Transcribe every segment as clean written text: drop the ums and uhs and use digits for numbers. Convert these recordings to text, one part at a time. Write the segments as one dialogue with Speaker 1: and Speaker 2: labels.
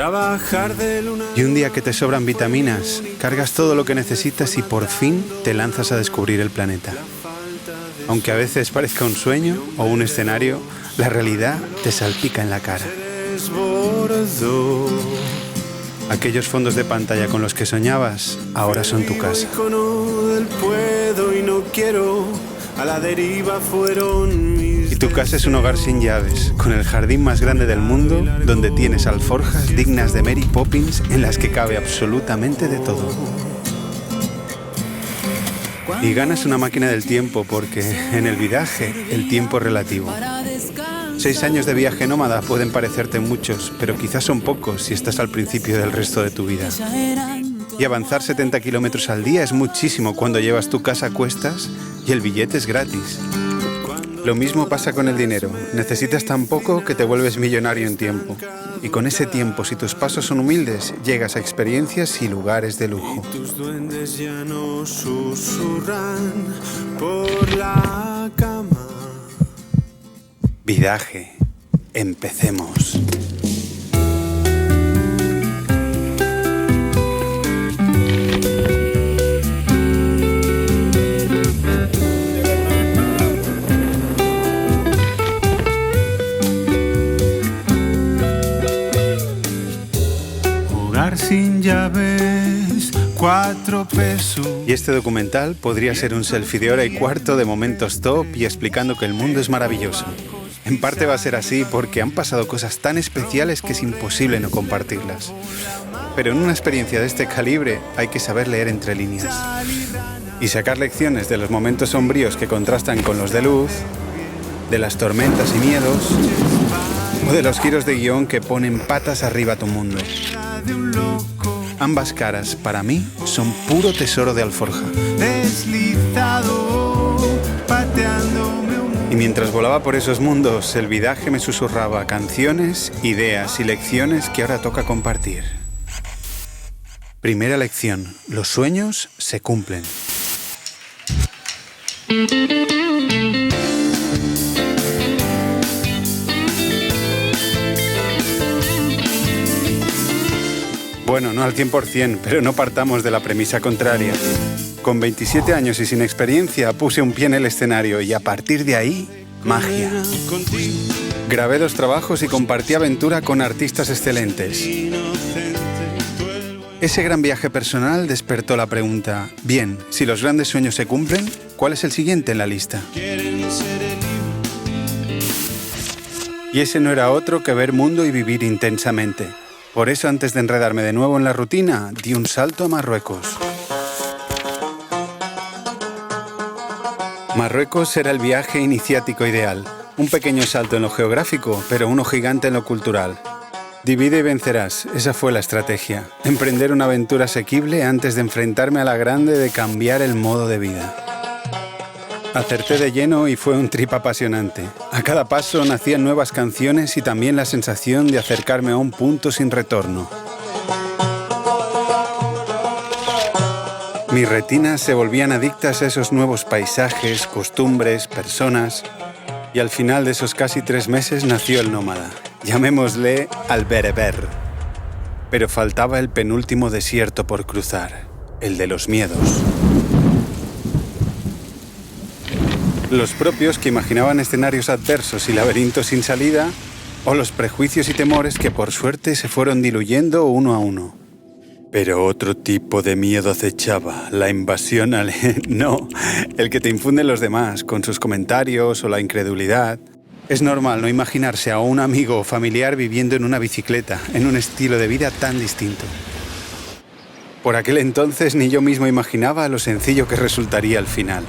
Speaker 1: Trabajar de luna.
Speaker 2: Y un día que te sobran vitaminas, cargas todo lo que necesitas y por fin te lanzas a descubrir el planeta. Aunque a veces parezca un sueño o un escenario, la realidad te salpica en la cara. Aquellos fondos de pantalla con los que soñabas ahora son tu casa. Y tu casa es un hogar sin llaves, con el jardín más grande del mundo, donde tienes alforjas dignas de Mary Poppins en las que cabe absolutamente de todo. Y ganas una máquina del tiempo porque en el vidaje el tiempo es relativo. 6 años de viaje nómada pueden parecerte muchos, pero quizás son pocos si estás al principio del resto de tu vida. Y avanzar 70 kilómetros al día es muchísimo cuando llevas tu casa a cuestas y el billete es gratis. Lo mismo pasa con el dinero. Necesitas tan poco que te vuelves millonario en tiempo. Y con ese tiempo, si tus pasos son humildes, llegas a experiencias y lugares de lujo.
Speaker 1: Y tus duendes ya no susurran por la cama.
Speaker 2: Vidaje. Empecemos.
Speaker 1: Sin llaves, 4 pesos.
Speaker 2: Y este documental podría ser un selfie de hora y cuarto de momentos top y explicando que el mundo es maravilloso. En parte va a ser así porque han pasado cosas tan especiales que es imposible no compartirlas. Pero en una experiencia de este calibre hay que saber leer entre líneas y sacar lecciones de los momentos sombríos que contrastan con los de luz, de las tormentas y miedos o de los giros de guión que ponen patas arriba a tu mundo. Ambas caras, para mí, son puro tesoro de alforja. Y mientras volaba por esos mundos, el vidaje me susurraba canciones, ideas y lecciones que ahora toca compartir. Primera lección: los sueños se cumplen. Bueno, no al 100%, pero no partamos de la premisa contraria. Con 27 años y sin experiencia puse un pie en el escenario y a partir de ahí, magia. Grabé 2 trabajos y compartí aventura con artistas excelentes. Ese gran viaje personal despertó la pregunta: bien, si los grandes sueños se cumplen, ¿cuál es el siguiente en la lista? Y ese no era otro que ver mundo y vivir intensamente. Por eso, antes de enredarme de nuevo en la rutina, di un salto a Marruecos. Marruecos era el viaje iniciático ideal. Un pequeño salto en lo geográfico, pero uno gigante en lo cultural. Divide y vencerás, esa fue la estrategia. Emprender una aventura asequible antes de enfrentarme a la grande de cambiar el modo de vida. Acerté de lleno y fue un trip apasionante. A cada paso nacían nuevas canciones y también la sensación de acercarme a un punto sin retorno. Mis retinas se volvían adictas a esos nuevos paisajes, costumbres, personas. Y al final de esos casi 3 meses nació el nómada. Llamémosle al bereber. Pero faltaba el penúltimo desierto por cruzar, el de los miedos. Los propios que imaginaban escenarios adversos y laberintos sin salida, o los prejuicios y temores que por suerte se fueron diluyendo uno a uno. Pero otro tipo de miedo acechaba, la invasión No, el que te infunden los demás, con sus comentarios o la incredulidad. Es normal no imaginarse a un amigo o familiar viviendo en una bicicleta, en un estilo de vida tan distinto. Por aquel entonces ni yo mismo imaginaba lo sencillo que resultaría al final.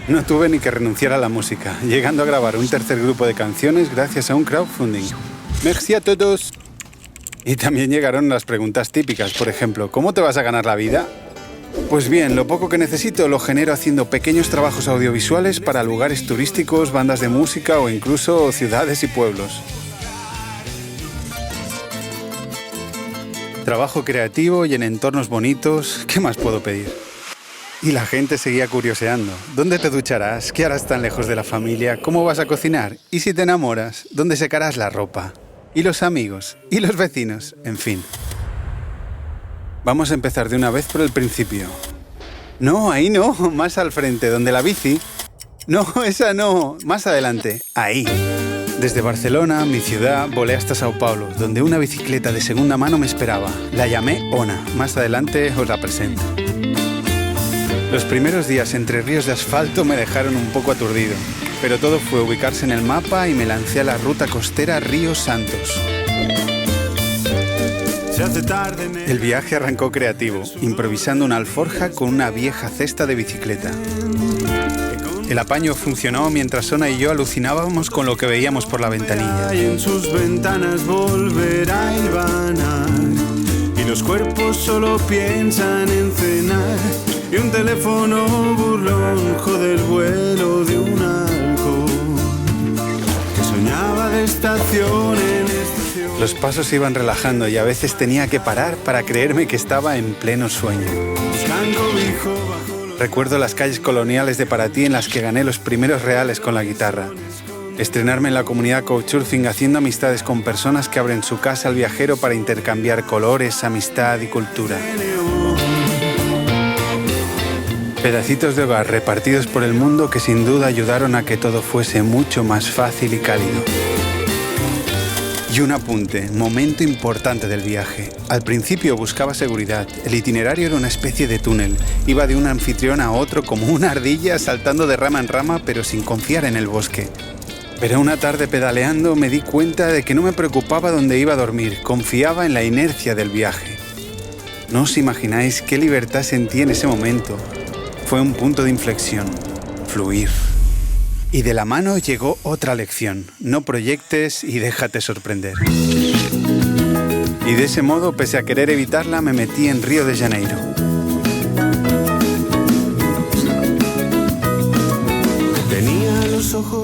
Speaker 2: No tuve ni que renunciar a la música, llegando a grabar un 3er grupo de canciones gracias a un crowdfunding. ¡Merci a todos! Y también llegaron las preguntas típicas, por ejemplo, ¿cómo te vas a ganar la vida? Pues bien, lo poco que necesito lo genero haciendo pequeños trabajos audiovisuales para lugares turísticos, bandas de música o incluso ciudades y pueblos. Trabajo creativo y en entornos bonitos, ¿qué más puedo pedir? Y la gente seguía curioseando. ¿Dónde te ducharás? ¿Qué harás tan lejos de la familia? ¿Cómo vas a cocinar? ¿Y si te enamoras? ¿Dónde secarás la ropa? y los amigos, y los vecinos, en fin. Vamos a empezar de una vez por el principio. No, ahí no, más al frente, donde la bici. No, esa no, más adelante, ahí. Desde Barcelona, mi ciudad, volé hasta Sao Paulo, donde una bicicleta de segunda mano me esperaba. La llamé Ona, más adelante os la presento. Los primeros días entre ríos de asfalto me dejaron un poco aturdido, pero todo fue ubicarse en el mapa y me lancé a la ruta costera Ríos Santos. El viaje arrancó creativo, improvisando una alforja con una vieja cesta de bicicleta. El apaño funcionó mientras Ona y yo alucinábamos con lo que veíamos por la ventanilla.
Speaker 1: Y en sus ventanas volverá a hilvanar, y los cuerpos solo piensan en cenar, y un teléfono burlón jode el vuelo de un halcón que soñaba de estación en estación.
Speaker 2: Los pasos se iban relajando y a veces tenía que parar para creerme que estaba en pleno sueño.
Speaker 1: Buscan cobijo bajo.
Speaker 2: Recuerdo las calles coloniales de Paraty en las que gané los primeros reales con la guitarra. Estrenarme en la comunidad Couchsurfing haciendo amistades con personas que abren su casa al viajero para intercambiar colores, amistad y cultura. Pedacitos de hogar repartidos por el mundo que sin duda ayudaron a que todo fuese mucho más fácil y cálido. Y un apunte, momento importante del viaje. Al principio buscaba seguridad. El itinerario era una especie de túnel. Iba de un anfitrión a otro como una ardilla saltando de rama en rama, pero sin confiar en el bosque. Pero una tarde pedaleando me di cuenta de que no me preocupaba dónde iba a dormir. Confiaba en la inercia del viaje. No os imagináis qué libertad sentí en ese momento. Fue un punto de inflexión. Fluir. Y de la mano llegó otra lección. No proyectes y déjate sorprender. Y de ese modo, pese a querer evitarla, me metí en Río de Janeiro.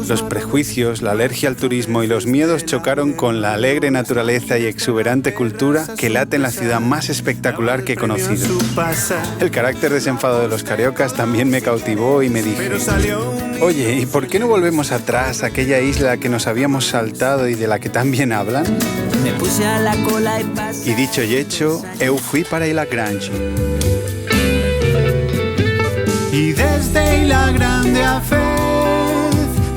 Speaker 2: Los prejuicios, la alergia al turismo y los miedos chocaron con la alegre naturaleza y exuberante cultura que late en la ciudad más espectacular que he conocido. El carácter desenfado de los cariocas también me cautivó y me dije: oye, ¿y por qué no volvemos atrás a aquella isla que nos habíamos saltado y de la que tan bien hablan? Y dicho y hecho, eu fui para Ilha Grande.
Speaker 1: Y desde Ilha Grande a Fez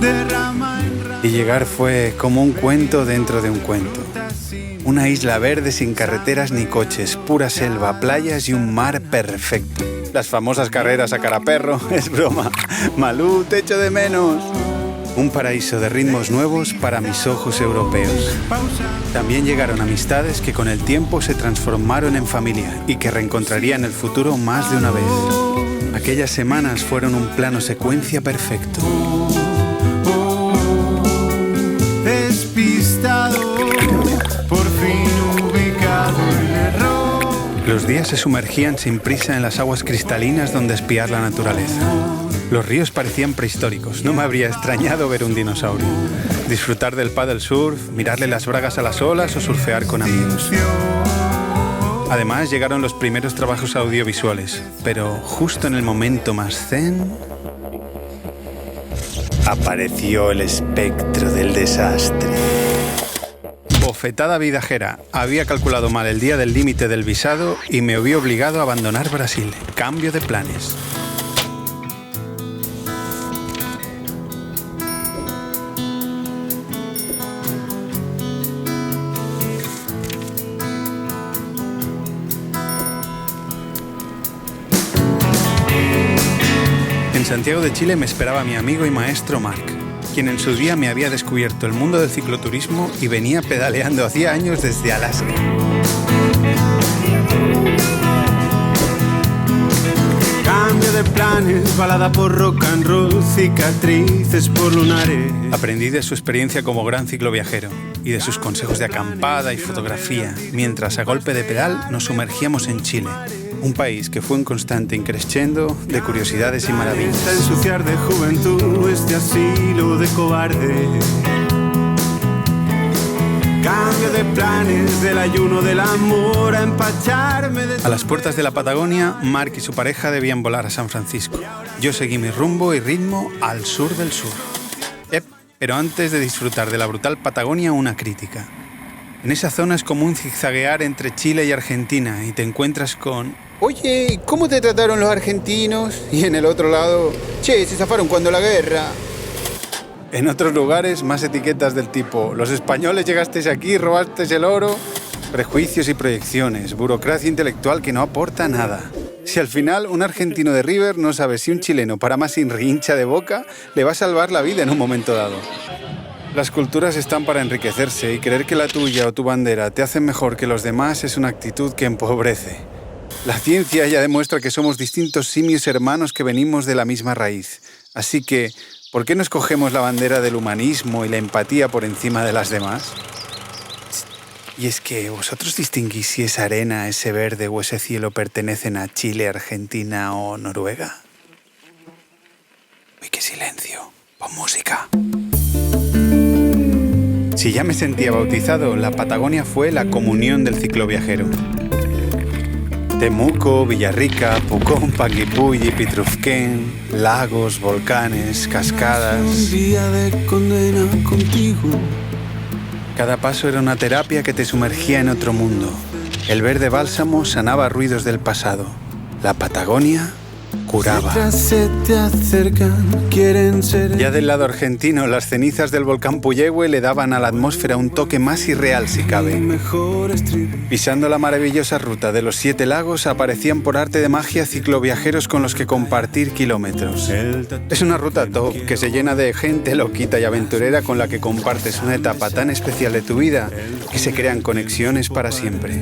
Speaker 1: derrama en
Speaker 2: Y llegar fue como un cuento dentro de un cuento. Una isla verde sin carreteras ni coches, pura selva, playas y un mar perfecto. Las famosas carreras a cara perro, es broma. Malú, te echo de menos. Un paraíso de ritmos nuevos para mis ojos europeos. También llegaron amistades que con el tiempo se transformaron en familia y que reencontraría en el futuro más de una vez. Aquellas semanas fueron un plano secuencia perfecto.
Speaker 1: despistado, por fin ubicado el error.
Speaker 2: Los días se sumergían sin prisa en las aguas cristalinas donde espiar la naturaleza. Los ríos parecían prehistóricos, no me habría extrañado ver un dinosaurio. Disfrutar del paddle surf, mirarle las bragas a las olas o surfear con amigos. Además llegaron los primeros trabajos audiovisuales, pero justo en el momento más zen, apareció el espectro del desastre. Bofetada viajera, había calculado mal el día del límite del visado y me vi obligado a abandonar Brasil. Cambio de planes. En Santiago de Chile me esperaba mi amigo y maestro Marc, quien en su día me había descubierto el mundo del cicloturismo y venía pedaleando hacía años desde Alaska.
Speaker 1: Cambio de planes, balada por rock and roll, cicatrices por lunares.
Speaker 2: Aprendí de su experiencia como gran cicloviajero y de sus consejos de acampada y fotografía, mientras a golpe de pedal nos sumergíamos en Chile. Un país que fue un constante increscendo de curiosidades y maravillas.
Speaker 1: Está ensuciar de juventud este asilo de cobarde. Cambio de planes, del ayuno del amor a empacharme de...
Speaker 2: A las puertas de la Patagonia, Marc y su pareja debían volar a San Francisco. Yo seguí mi rumbo y ritmo al sur del sur. Pero antes de disfrutar de la brutal Patagonia, una crítica. En esa zona es común zigzaguear entre Chile y Argentina y te encuentras con: oye, ¿cómo te trataron los argentinos? Y en el otro lado: che, se zafaron cuando la guerra. En otros lugares, más etiquetas del tipo: los españoles llegasteis aquí, robasteis el oro. Prejuicios y proyecciones, burocracia intelectual que no aporta nada. Si al final un argentino de River no sabe si un chileno para más sin hincha de Boca le va a salvar la vida en un momento dado. Las culturas están para enriquecerse y creer que la tuya o tu bandera te hacen mejor que los demás es una actitud que empobrece. La ciencia ya demuestra que somos distintos simios hermanos que venimos de la misma raíz. Así que, ¿por qué no escogemos la bandera del humanismo y la empatía por encima de las demás? Y es que vosotros distinguís si esa arena, ese verde o ese cielo pertenecen a Chile, Argentina o Noruega. Uy, qué silencio. Pon música. Si ya me sentía bautizado, la Patagonia fue la comunión del cicloviajero. Temuco, Villarrica, Pucón, Panguipulli, Pitrufquén, lagos, volcanes, cascadas.
Speaker 1: Un día de condena contigo.
Speaker 2: Cada paso era una terapia que te sumergía en otro mundo. El verde bálsamo sanaba ruidos del pasado. La Patagonia curaba.
Speaker 1: Se te acercan, quieren ser.
Speaker 2: Ya del lado argentino, las cenizas del volcán Puyehue le daban a la atmósfera un toque más irreal si cabe. Pisando la maravillosa ruta de los 7 lagos, aparecían por arte de magia cicloviajeros con los que compartir kilómetros. Es una ruta top que se llena de gente loquita y aventurera con la que compartes una etapa tan especial de tu vida que se crean conexiones para siempre.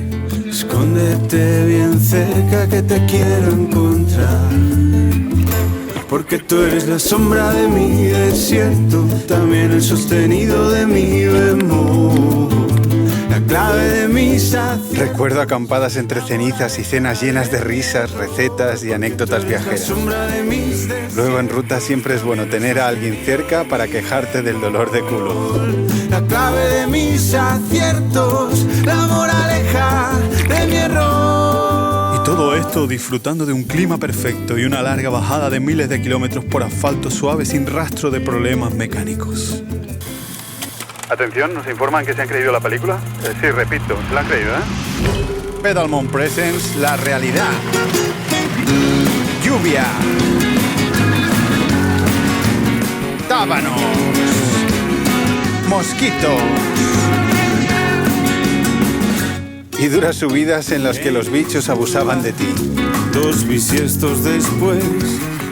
Speaker 1: Escóndete bien cerca que te quiero encontrar, porque tú eres la sombra de mi desierto, también el sostenido de mi bemol, la clave de mi saciedad.
Speaker 2: Recuerdo acampadas entre cenizas y cenas llenas de risas, recetas y anécdotas viajeras. Luego en ruta siempre es bueno tener a alguien cerca para quejarte del dolor de culo.
Speaker 1: La clave de mis aciertos, la moraleja de mi error.
Speaker 2: Y todo esto disfrutando de un clima perfecto y una larga bajada de miles de kilómetros por asfalto suave sin rastro de problemas mecánicos. Atención, nos informan que se han creído la película. Sí, repito, se la han creído, ¿eh? Pedalmont Presents, la realidad. Lluvia. Tábanos. Mosquitos. Y duras subidas en las que los bichos abusaban de ti.
Speaker 1: 2 bisiestos después.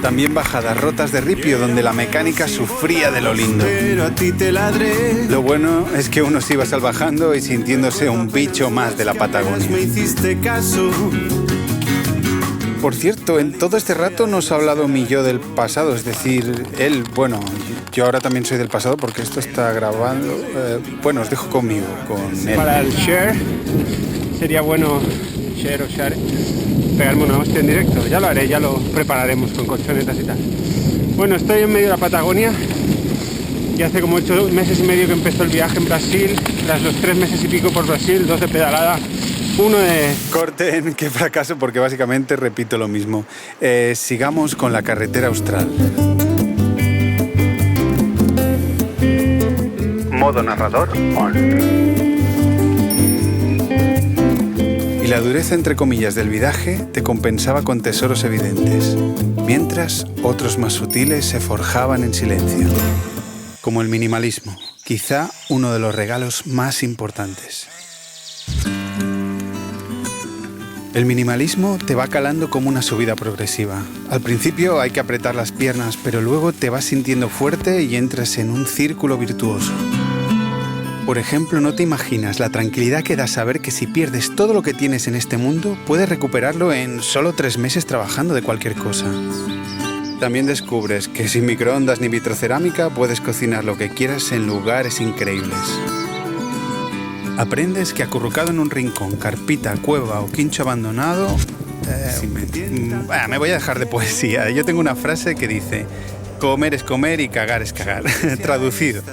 Speaker 2: También bajadas rotas de ripio donde la mecánica sufría de lo lindo.
Speaker 1: Pero a ti te ladré.
Speaker 2: Lo bueno es que uno se iba salvajando y sintiéndose un bicho más de la Patagonia.
Speaker 1: Me hiciste caso.
Speaker 2: Por cierto, en todo este rato nos ha hablado mi yo del pasado, es decir, él, bueno, yo ahora también soy del pasado porque esto está grabando. Bueno, os dejo conmigo, con él.
Speaker 3: Para el share, sería bueno share o share, pegarme una hostia en directo. Ya lo haré, ya lo prepararemos con colchonetas y tal. Bueno, estoy en medio de la Patagonia y hace como 8 meses y medio que empezó el viaje en Brasil, tras los 3 meses y pico por Brasil, 2 de pedalada, 1 de...
Speaker 2: Corten, qué fracaso, porque básicamente repito lo mismo. Sigamos con la carretera austral. Modo narrador on. Y la dureza entre comillas del vidaje te compensaba con tesoros evidentes, mientras otros más sutiles se forjaban en silencio. Como el minimalismo, quizá uno de los regalos más importantes. El minimalismo te va calando como una subida progresiva. Al principio hay que apretar las piernas, pero luego te vas sintiendo fuerte y entras en un círculo virtuoso. Por ejemplo, no te imaginas la tranquilidad que da saber que si pierdes todo lo que tienes en este mundo, puedes recuperarlo en solo 3 meses trabajando de cualquier cosa. También descubres que sin microondas ni vitrocerámica puedes cocinar lo que quieras en lugares increíbles. Aprendes que acurrucado en un rincón, carpita, cueva o quincho abandonado... me voy a dejar de poesía. Yo tengo una frase que dice: comer es comer y cagar es cagar. Traducido.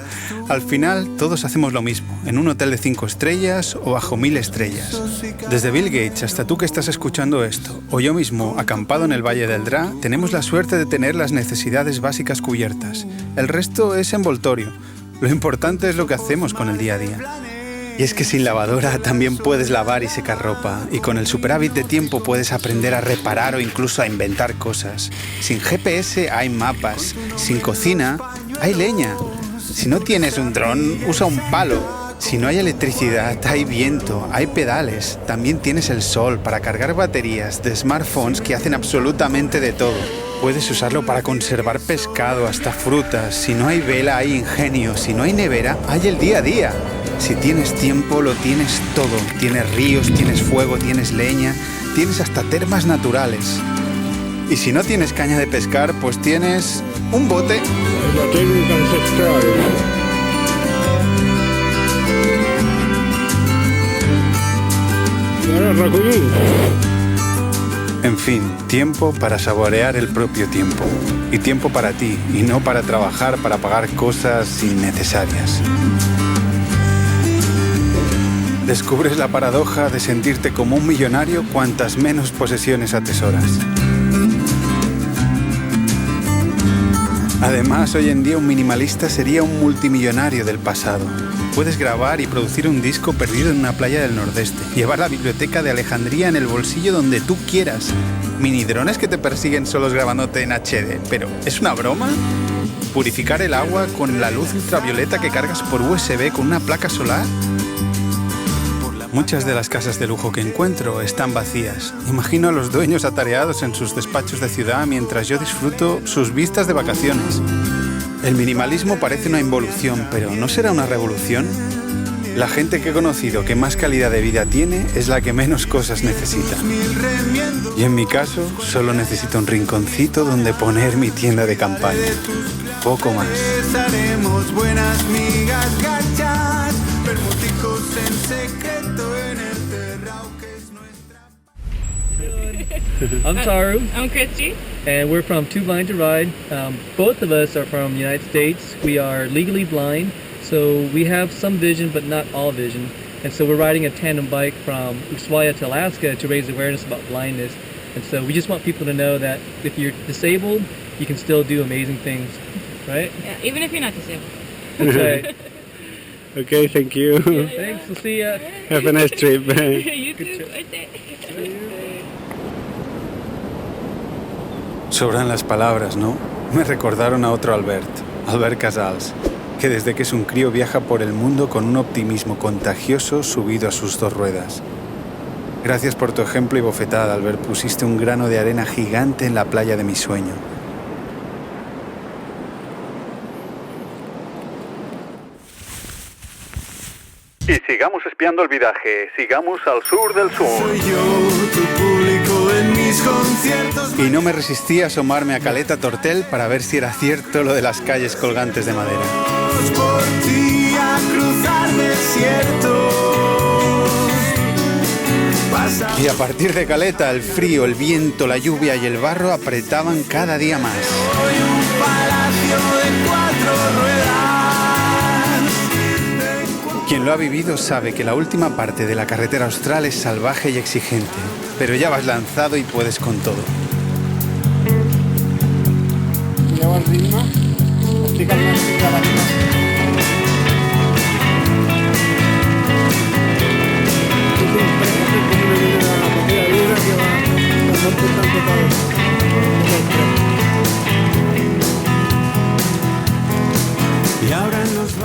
Speaker 2: Al final, todos hacemos lo mismo, en un hotel de 5 estrellas o bajo 1000 estrellas. Desde Bill Gates hasta tú que estás escuchando esto, o yo mismo, acampado en el Valle del Dra, tenemos la suerte de tener las necesidades básicas cubiertas. El resto es envoltorio. Lo importante es lo que hacemos con el día a día. Y es que sin lavadora también puedes lavar y secar ropa, y con el superávit de tiempo puedes aprender a reparar o incluso a inventar cosas. Sin GPS hay mapas, sin cocina hay leña. Si no tienes un dron, usa un palo. Si no hay electricidad, hay viento, hay pedales. También tienes el sol para cargar baterías de smartphones que hacen absolutamente de todo. Puedes usarlo para conservar pescado, hasta frutas. Si no hay vela, hay ingenio. Si no hay nevera, hay el día a día. Si tienes tiempo, lo tienes todo. Tienes ríos, tienes fuego, tienes leña, tienes hasta termas naturales. Y si no tienes caña de pescar, pues tienes un bote.
Speaker 3: La técnica ancestral.
Speaker 2: En fin, tiempo para saborear el propio tiempo. Y tiempo para ti, y no para trabajar para pagar cosas innecesarias. Descubres la paradoja de sentirte como un millonario cuantas menos posesiones atesoras. Además, hoy en día un minimalista sería un multimillonario del pasado. Puedes grabar y producir un disco perdido en una playa del Nordeste, llevar la biblioteca de Alejandría en el bolsillo donde tú quieras. Minidrones que te persiguen solos grabándote en HD, pero ¿es una broma? Purificar el agua con la luz ultravioleta que cargas por USB con una placa solar. Muchas de las casas de lujo que encuentro están vacías. Imagino a los dueños atareados en sus despachos de ciudad mientras yo disfruto sus vistas de vacaciones. El minimalismo parece una involución, pero ¿no será una revolución? La gente que he conocido que más calidad de vida tiene es la que menos cosas necesita. Y en mi caso, solo necesito un rinconcito donde poner mi tienda de campaña. Poco más.
Speaker 4: I'm Taru.
Speaker 5: I'm Christy.
Speaker 4: And we're from Too Blind to Ride. Both of us are from the United States. We are legally blind, so we have some vision, but not all vision. And so we're riding a tandem bike from Ushuaia to Alaska to raise awareness about blindness. And so we just want people to know that if you're disabled, you can still do amazing things, right?
Speaker 5: Yeah, even if you're not disabled.
Speaker 4: That's right.
Speaker 3: Okay, thank you.
Speaker 4: Thanks, we'll see ya.
Speaker 3: Have a nice trip.
Speaker 5: You too.
Speaker 2: Sobran las palabras, ¿no? Me recordaron a otro Albert Casals, que desde que es un crío viaja por el mundo con un optimismo contagioso subido a sus dos ruedas. Gracias por tu ejemplo y bofetada, Albert. Pusiste un grano de arena gigante en la playa de mi sueño. Y sigamos espiando el vidaje, sigamos al sur del sur.
Speaker 1: Soy yo, tu público en mis conciertos.
Speaker 2: Y no me resistí a asomarme a Caleta Tortel para ver si era cierto lo de las calles colgantes de madera.
Speaker 1: Por ti a cruzar desiertos.
Speaker 2: Y a partir de Caleta, el frío, el viento, la lluvia y el barro apretaban cada día más.
Speaker 1: Soy un palacio de 4 ruedas.
Speaker 2: Quien lo ha vivido sabe que la última parte de la carretera austral es salvaje y exigente, pero ya vas lanzado y puedes con todo.
Speaker 3: ¿Lleva el ritmo? Explica bien, explica la ritmo.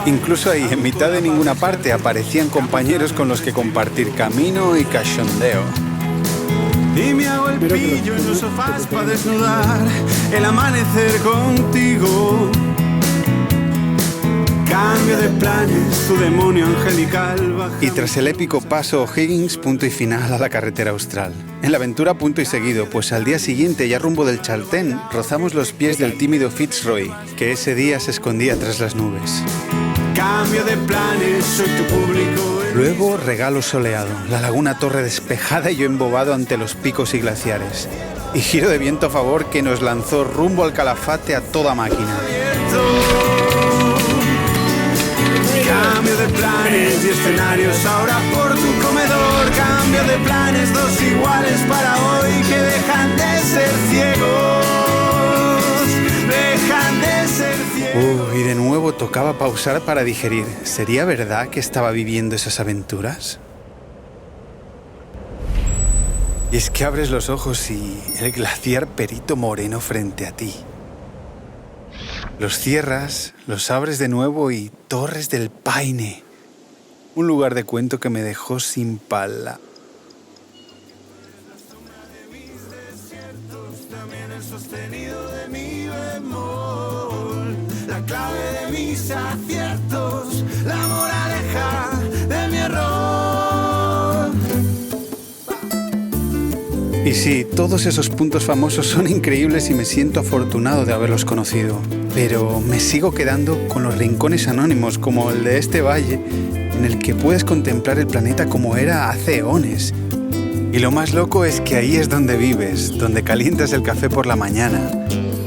Speaker 2: Incluso ahí, en mitad de ninguna parte, aparecían compañeros con los que compartir camino y cachondeo.
Speaker 1: Y me hago el pillo en los sofás para desnudar el amanecer contigo. Cambio de planes, tu demonio angelical baja.
Speaker 2: Y tras el épico paso O'Higgins, punto y final a la carretera austral. En la aventura punto y seguido, pues al día siguiente, ya rumbo del Chaltén, rozamos los pies del tímido Fitzroy, que ese día se escondía tras las nubes.
Speaker 1: Cambio de planes, soy tu público.
Speaker 2: Luego, regalo soleado, la laguna Torre despejada y yo embobado ante los picos y glaciares. Y giro de viento a favor que nos lanzó rumbo al Calafate a toda máquina.
Speaker 1: Cambio de planes y escenarios ahora por tu comedor. Cambio de planes, dos iguales para hoy que dejan de ser ciegos. Dejan de ser ciegos.
Speaker 2: Y de nuevo nuevo tocaba pausar para digerir. ¿Sería verdad que estaba viviendo esas aventuras? Y es que abres los ojos y el glaciar Perito Moreno frente a ti. Los cierras, los abres de nuevo y Torres del Paine. Un lugar de cuento que me dejó sin pala.
Speaker 1: La clave de mis aciertos, la moraleja de mi error.
Speaker 2: Y sí, todos esos puntos famosos son increíbles y me siento afortunado de haberlos conocido. Pero me sigo quedando con los rincones anónimos como el de este valle, en el que puedes contemplar el planeta como era hace eones. Y lo más loco es que ahí es donde vives, donde calientas el café por la mañana.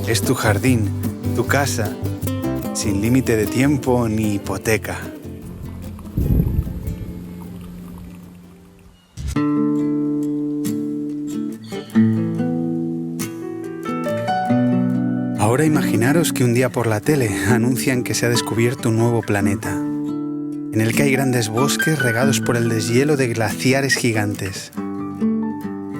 Speaker 2: Es tu jardín, tu casa, sin límite de tiempo ni hipoteca. Ahora imaginaros que un día por la tele anuncian que se ha descubierto un nuevo planeta, en el que hay grandes bosques regados por el deshielo de glaciares gigantes,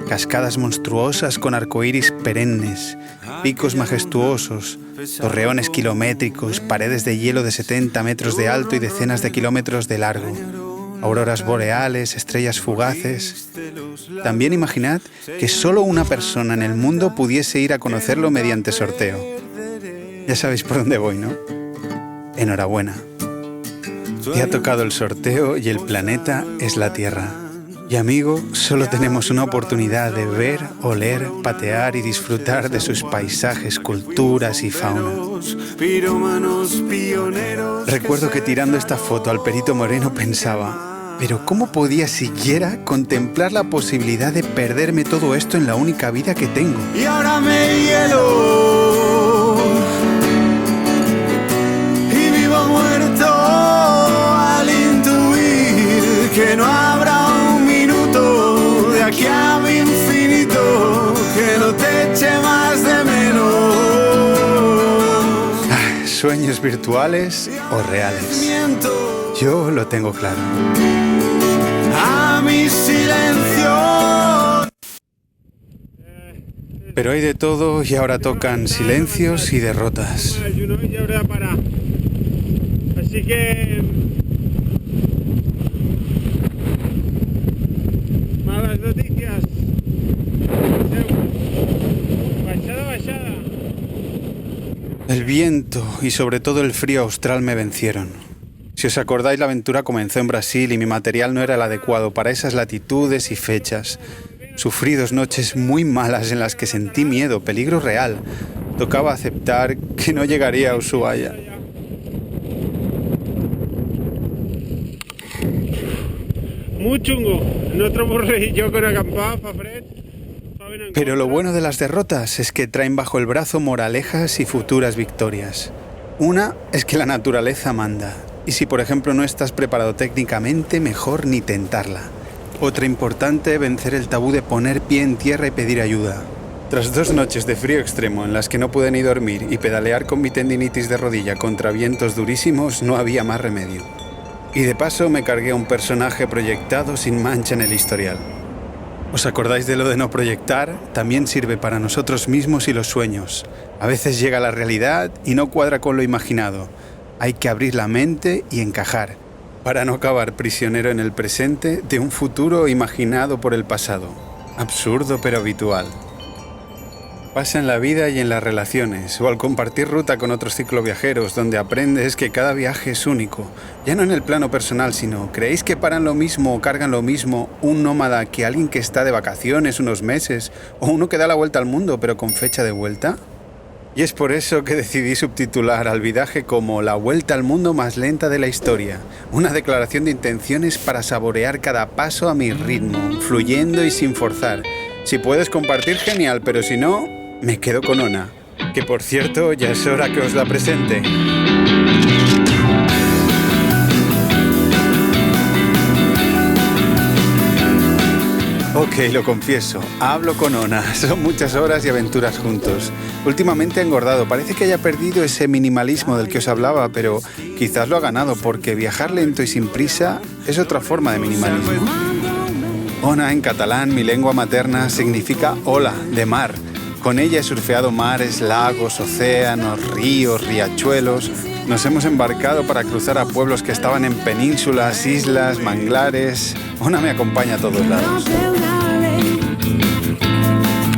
Speaker 2: cascadas monstruosas con arcoíris perennes, picos majestuosos, torreones kilométricos, paredes de hielo de 70 metros de alto y decenas de kilómetros de largo, auroras boreales, estrellas fugaces. También imaginad que solo una persona en el mundo pudiese ir a conocerlo mediante sorteo. Ya sabéis por dónde voy, ¿no? Enhorabuena. Te ha tocado el sorteo y el planeta es la Tierra. Y amigo, solo tenemos una oportunidad de ver, oler, patear y disfrutar de sus paisajes, culturas y fauna. Recuerdo que tirando esta foto al Perito Moreno pensaba, pero ¿cómo podía siquiera contemplar la posibilidad de perderme todo esto en la única vida que tengo?
Speaker 1: Y ahora me hielo y vivo muerto al intuir que no habrá un minuto de aquí a mi infinito que no te eche más de menos.
Speaker 2: Sueños virtuales o reales. Yo lo tengo claro.
Speaker 1: A mi silencio.
Speaker 2: Pero hay de todo y ahora tocan silencios y derrotas.
Speaker 3: Así que... malas noticias. Bajada.
Speaker 2: El viento y sobre todo el frío austral me vencieron. Si os acordáis, la aventura comenzó en Brasil y mi material no era el adecuado para esas latitudes y fechas. Sufrí 2 noches muy malas en las que sentí miedo, peligro real. Tocaba aceptar que no llegaría a Ushuaia.
Speaker 3: Muy chungo. Nuestro borrello con acampado para Fred.
Speaker 2: Pero lo bueno de las derrotas es que traen bajo el brazo moralejas y futuras victorias. Una es que la naturaleza manda. Y si por ejemplo no estás preparado técnicamente, mejor ni tentarla. Otra importante, vencer el tabú de poner pie en tierra y pedir ayuda. Tras 2 noches de frío extremo en las que no pude ni dormir y pedalear con mi tendinitis de rodilla contra vientos durísimos, no había más remedio. Y de paso me cargué a un personaje proyectado sin mancha en el historial. ¿Os acordáis de lo de no proyectar? También sirve para nosotros mismos y los sueños. A veces llega la realidad y no cuadra con lo imaginado. Hay que abrir la mente y encajar, para no acabar prisionero en el presente de un futuro imaginado por el pasado. Absurdo pero habitual. Pasa en la vida y en las relaciones, o al compartir ruta con otros cicloviajeros, donde aprendes que cada viaje es único. Ya no en el plano personal, sino, ¿creéis que paran lo mismo o cargan lo mismo un nómada que alguien que está de vacaciones unos meses, o uno que da la vuelta al mundo pero con fecha de vuelta? Y es por eso que decidí subtitular al viaje como La vuelta al mundo más lenta de la historia, una declaración de intenciones para saborear cada paso a mi ritmo, fluyendo y sin forzar. Si puedes compartir, genial, pero si no, me quedo con Ona, que por cierto ya es hora que os la presente. Ok, lo confieso, hablo con Ona. Son muchas horas y aventuras juntos. Últimamente ha engordado, parece que haya perdido ese minimalismo del que os hablaba, pero quizás lo ha ganado porque viajar lento y sin prisa es otra forma de minimalismo. Ona en catalán, mi lengua materna, significa ola, de mar. Con ella he surfeado mares, lagos, océanos, ríos, riachuelos. Nos hemos embarcado para cruzar a pueblos que estaban en penínsulas, islas, manglares. Ona me acompaña a todos lados.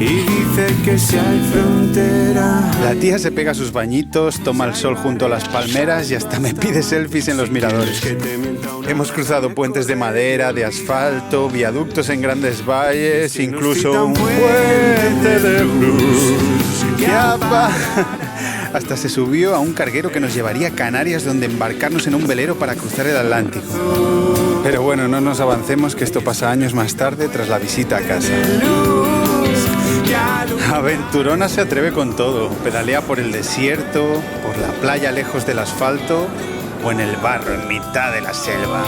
Speaker 1: Y dice que si hay frontera.
Speaker 2: La tía se pega sus bañitos, toma el sol junto a las palmeras y hasta me pide selfies en los miradores. Hemos cruzado puentes de madera, de asfalto, viaductos en grandes valles, incluso un puente de blues. Hasta se subió a un carguero que nos llevaría a Canarias, donde embarcarnos en un velero para cruzar el Atlántico. Pero bueno, no nos avancemos, que esto pasa años más tarde tras la visita a casa. Aventurona se atreve con todo. Pedalea por el desierto, por la playa lejos del asfalto o en el barro en mitad de la selva.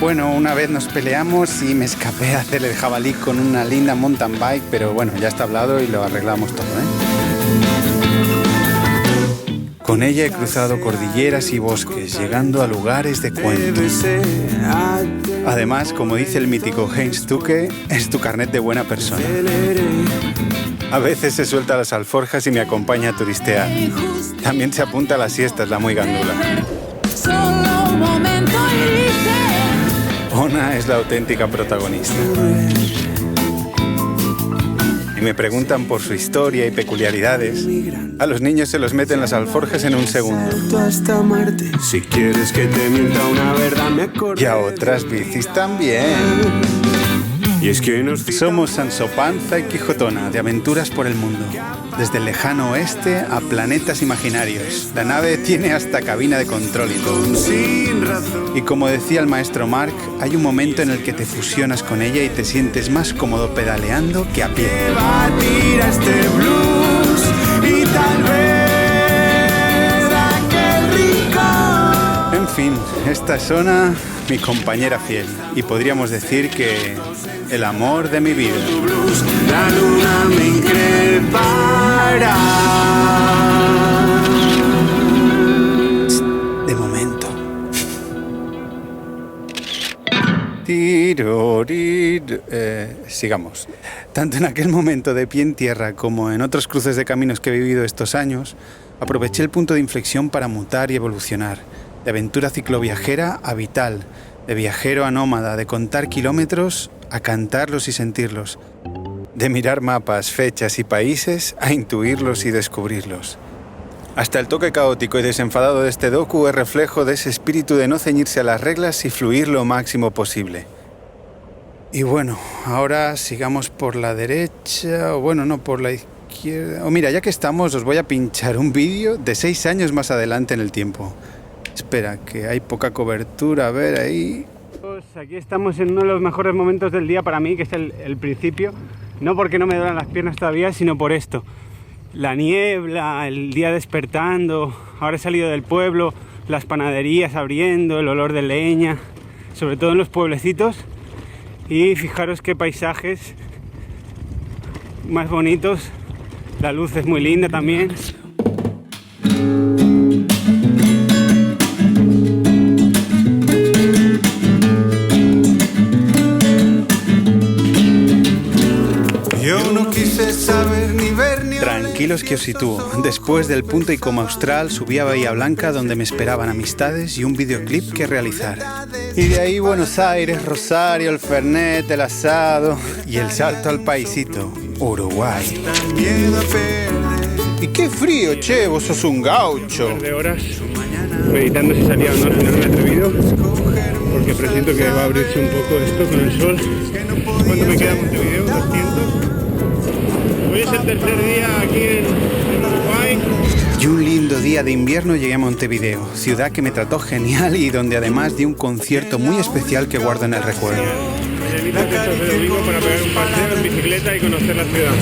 Speaker 2: Bueno, una vez nos peleamos y me escapé a hacer el jabalí con una linda mountain bike, pero bueno, ya está hablado y lo arreglamos todo, Con ella he cruzado cordilleras y bosques, llegando a lugares de cuento. Además, como dice el mítico Heinz Tuke, es tu carnet de buena persona. A veces se suelta las alforjas y me acompaña a turistear. También se apunta a las siestas, la muy gandula. Ona es la auténtica protagonista. Y me preguntan por su historia y peculiaridades. A los niños se los meten las alforjas en un segundo.
Speaker 1: Si quieres que te mienta una verdad, me acuerdo.
Speaker 2: Y a otras bicis también.
Speaker 1: Y es que
Speaker 2: somos Sansopanza y Quijotona, de aventuras por el mundo. Desde el lejano oeste a planetas imaginarios. La nave tiene hasta cabina de control y todo. Y como decía el maestro Mark, hay un momento en el que te fusionas con ella y te sientes más cómodo pedaleando que a pie.
Speaker 1: Este blues y tal vez aquel rico.
Speaker 2: En fin, esta es Ona, mi compañera fiel. Y podríamos decir que el amor de mi vida.
Speaker 1: La luna me increpará.
Speaker 2: De momento. Sigamos. Tanto en aquel momento de pie en tierra como en otros cruces de caminos que he vivido estos años, aproveché el punto de inflexión para mutar y evolucionar. De aventura cicloviajera a vital, de viajero a nómada, de contar kilómetros a cantarlos y sentirlos, de mirar mapas, fechas y países a intuirlos y descubrirlos. Hasta el toque caótico y desenfadado de este docu es reflejo de ese espíritu de no ceñirse a las reglas y fluir lo máximo posible. Y bueno, ahora sigamos por la derecha, o bueno, no, por la izquierda. O mira, ya que estamos, os voy a pinchar un vídeo de 6 años más adelante en el tiempo. Espera, que hay poca cobertura, a ver ahí.
Speaker 3: Aquí estamos en uno de los mejores momentos del día para mí, que es el principio. No porque no me duelan las piernas todavía, sino por esto. La niebla, el día despertando, ahora he salido del pueblo, las panaderías abriendo, el olor de leña, sobre todo en los pueblecitos. Y fijaros qué paisajes más bonitos, la luz es muy linda también.
Speaker 1: Yo no quise saber ni ver ni
Speaker 2: Tranquilos que os sitúo. Después del punto y coma austral subí a Bahía Blanca, donde me esperaban amistades y un videoclip que realizar. Y de ahí Buenos Aires, Rosario, el Fernet, el asado y el salto al paisito, Uruguay.
Speaker 1: miedo a perder.
Speaker 2: Y qué frío, che, vos sos un gaucho.
Speaker 3: De horas meditando si salía o no, si no me he atrevido, porque presiento que va a abrirse un poco esto con el sol. ¿Cuánto me queda Montevideo? 200. Hoy es el tercer día aquí en Uruguay.
Speaker 2: Y un lindo día de invierno llegué a Montevideo, ciudad que me trató genial y donde además di un concierto muy especial que guardo en el recuerdo.
Speaker 3: Mañanitas estos de domingo para pegar un paseo en bicicleta y conocer la ciudad.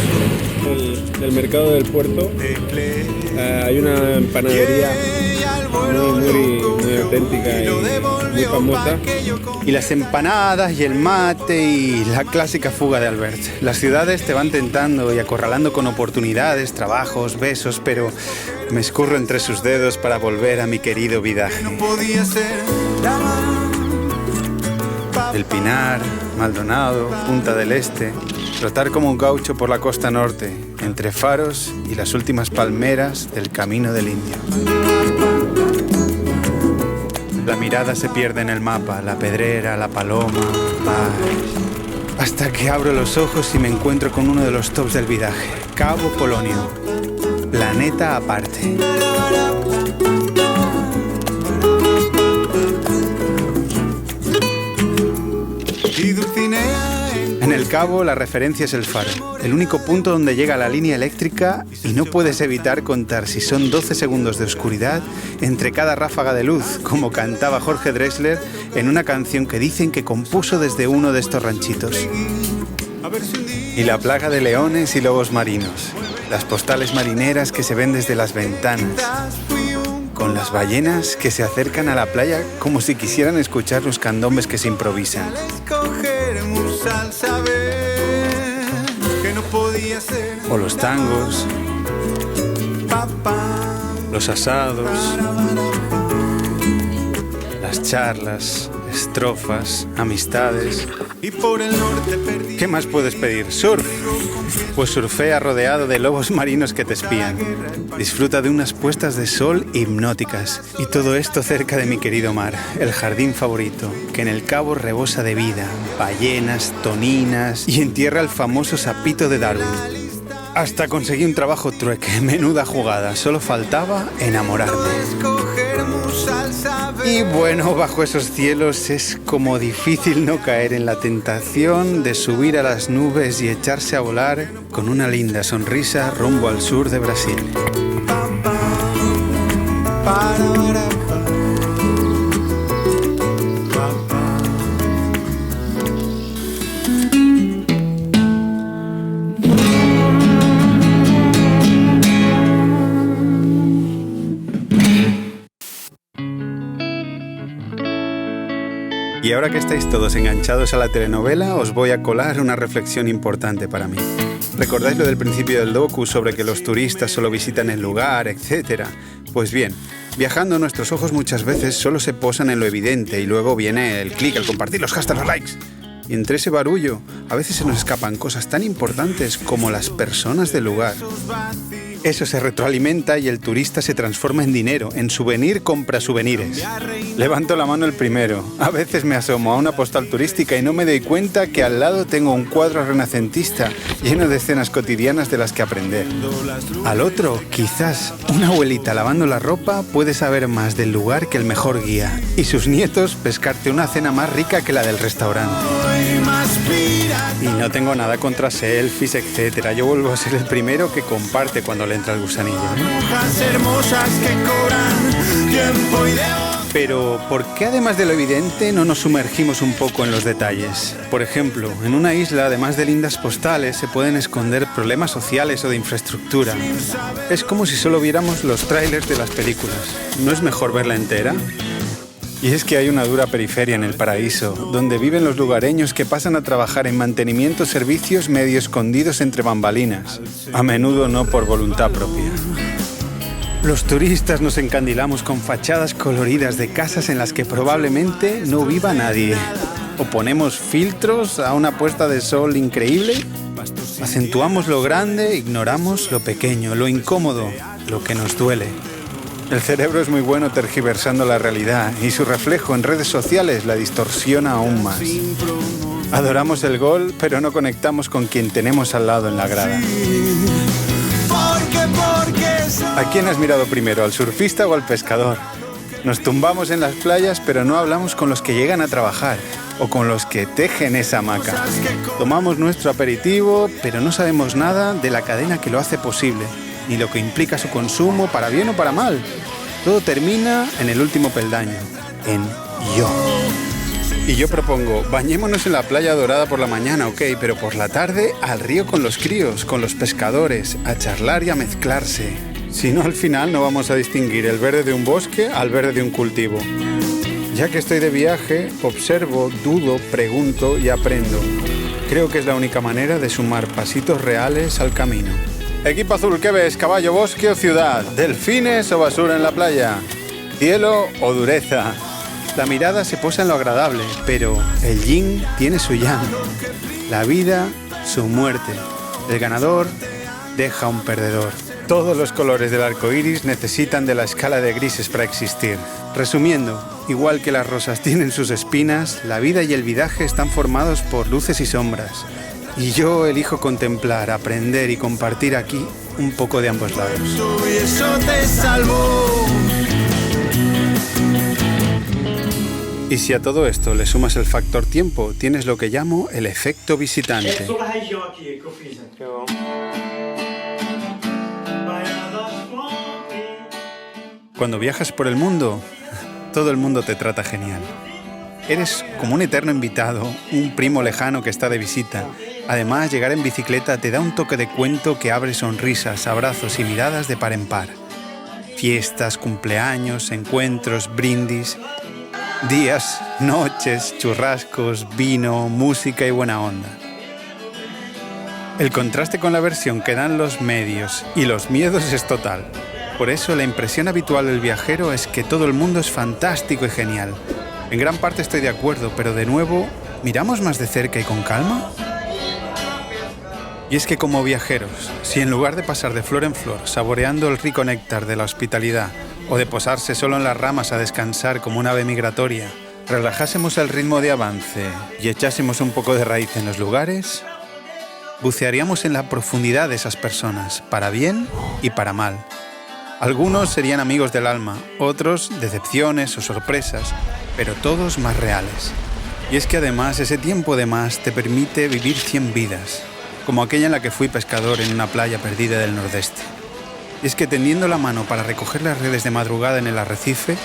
Speaker 3: Del mercado del puerto hay una empanadería muy auténtica y muy famosa.
Speaker 2: Y las empanadas y el mate y la clásica fuga de Albert. Las ciudades te van tentando y acorralando con oportunidades, trabajos, besos, pero me escurro entre sus dedos para volver a mi querido Vidaje. El Pinar, Maldonado, Punta del Este, trotar como un gaucho por la costa norte, entre faros y las últimas palmeras del Camino del Indio. La mirada se pierde en el mapa, la Pedrera, la Paloma, hasta que abro los ojos y me encuentro con uno de los tops del Vidaje, Cabo Polonio, planeta aparte. En el Cabo la referencia es el faro, el único punto donde llega la línea eléctrica y no puedes evitar contar si son 12 segundos de oscuridad entre cada ráfaga de luz, como cantaba Jorge Drexler en una canción que dicen que compuso desde uno de estos ranchitos. Y la plaga de leones y lobos marinos, las postales marineras que se ven desde las ventanas, con las ballenas que se acercan a la playa como si quisieran escuchar los candombes que se improvisan. O los tangos, los asados, las charlas, estrofas, amistades. ¿Qué más puedes pedir? ¿Surf? Pues surfea rodeado de lobos marinos que te espían. Disfruta de unas puestas de sol hipnóticas. Y todo esto cerca de mi querido mar, el jardín favorito, que en el Cabo rebosa de vida, ballenas, toninas y entierra el famoso sapito de Darwin. Hasta conseguí un trabajo trueque, menuda jugada, solo faltaba enamorarme. Y bueno, bajo esos cielos es como difícil no caer en la tentación de subir a las nubes y echarse a volar con una linda sonrisa rumbo al sur de Brasil. Y ahora que estáis todos enganchados a la telenovela, os voy a colar una reflexión importante para mí. ¿Recordáis lo del principio del docu sobre que los turistas solo visitan el lugar, etcétera? Pues bien, viajando nuestros ojos muchas veces solo se posan en lo evidente y luego viene el clic, el compartir, los hashtags, los likes. Y entre ese barullo, a veces se nos escapan cosas tan importantes como las personas del lugar. Eso se retroalimenta y el turista se transforma en dinero, en souvenir compra souvenirs. Levanto la mano el primero. A veces me asomo a una postal turística y no me doy cuenta que al lado tengo un cuadro renacentista lleno de escenas cotidianas de las que aprender. Al otro, quizás una abuelita lavando la ropa puede saber más del lugar que el mejor guía y sus nietos pescarte una cena más rica que la del restaurante. Y no tengo nada contra selfies, etcétera. Yo vuelvo a ser el primero que comparte cuando le entra el gusanillo, Pero, ¿por qué además de lo evidente no nos sumergimos un poco en los detalles? Por ejemplo, en una isla, además de lindas postales, se pueden esconder problemas sociales o de infraestructura. Es como si solo viéramos los trailers de las películas. ¿No es mejor verla entera? Y es que hay una dura periferia en el paraíso, donde viven los lugareños que pasan a trabajar en mantenimiento servicios medio escondidos entre bambalinas, a menudo no por voluntad propia. Los turistas nos encandilamos con fachadas coloridas de casas en las que probablemente no viva nadie. O ponemos filtros a una puesta de sol increíble, acentuamos lo grande, ignoramos lo pequeño, lo incómodo, lo que nos duele. El cerebro es muy bueno tergiversando la realidad y su reflejo en redes sociales la distorsiona aún más. Adoramos el gol, pero no conectamos con quien tenemos al lado en la grada. ¿A quién has mirado primero, al surfista o al pescador? Nos tumbamos en las playas, pero no hablamos con los que llegan a trabajar o con los que tejen esa hamaca. Tomamos nuestro aperitivo, pero no sabemos nada de la cadena que lo hace posible, ni lo que implica su consumo, para bien o para mal. Todo termina en el último peldaño, en yo. Y yo propongo, bañémonos en la playa dorada por la mañana, ok, pero por la tarde al río con los críos, con los pescadores, a charlar y a mezclarse. Si no, al final no vamos a distinguir el verde de un bosque al verde de un cultivo. Ya que estoy de viaje, observo, dudo, pregunto y aprendo. Creo que es la única manera de sumar pasitos reales al camino. Equipo azul, ¿qué ves? ¿Caballo, bosque o ciudad? ¿Delfines o basura en la playa? ¿Cielo o dureza? La mirada se posa en lo agradable, pero el yin tiene su yang. La vida, su muerte. El ganador deja un perdedor. Todos los colores del arco iris necesitan de la escala de grises para existir. Resumiendo, igual que las rosas tienen sus espinas, la vida y el vidaje están formados por luces y sombras. Y yo elijo contemplar, aprender y compartir aquí un poco de ambos lados.
Speaker 1: Y eso te salvó.
Speaker 2: Y si a todo esto le sumas el factor tiempo, tienes lo que llamo el efecto visitante. Cuando viajas por el mundo, todo el mundo te trata genial. Eres como un eterno invitado, un primo lejano que está de visita. Además, llegar en bicicleta te da un toque de cuento que abre sonrisas, abrazos y miradas de par en par. Fiestas, cumpleaños, encuentros, brindis... Días, noches, churrascos, vino, música y buena onda. El contraste con la versión que dan los medios y los miedos es total. Por eso la impresión habitual del viajero es que todo el mundo es fantástico y genial. En gran parte estoy de acuerdo, pero de nuevo, ¿miramos más de cerca y con calma? Y es que como viajeros, si en lugar de pasar de flor en flor, saboreando el rico néctar de la hospitalidad, o de posarse solo en las ramas a descansar como un ave migratoria, relajásemos el ritmo de avance y echásemos un poco de raíz en los lugares, bucearíamos en la profundidad de esas personas, para bien y para mal. Algunos serían amigos del alma, otros decepciones o sorpresas, pero todos más reales. Y es que además ese tiempo de más te permite vivir 100 vidas, como aquella en la que fui pescador en una playa perdida del nordeste. Y es que tendiendo la mano para recoger las redes de madrugada en el arrecife,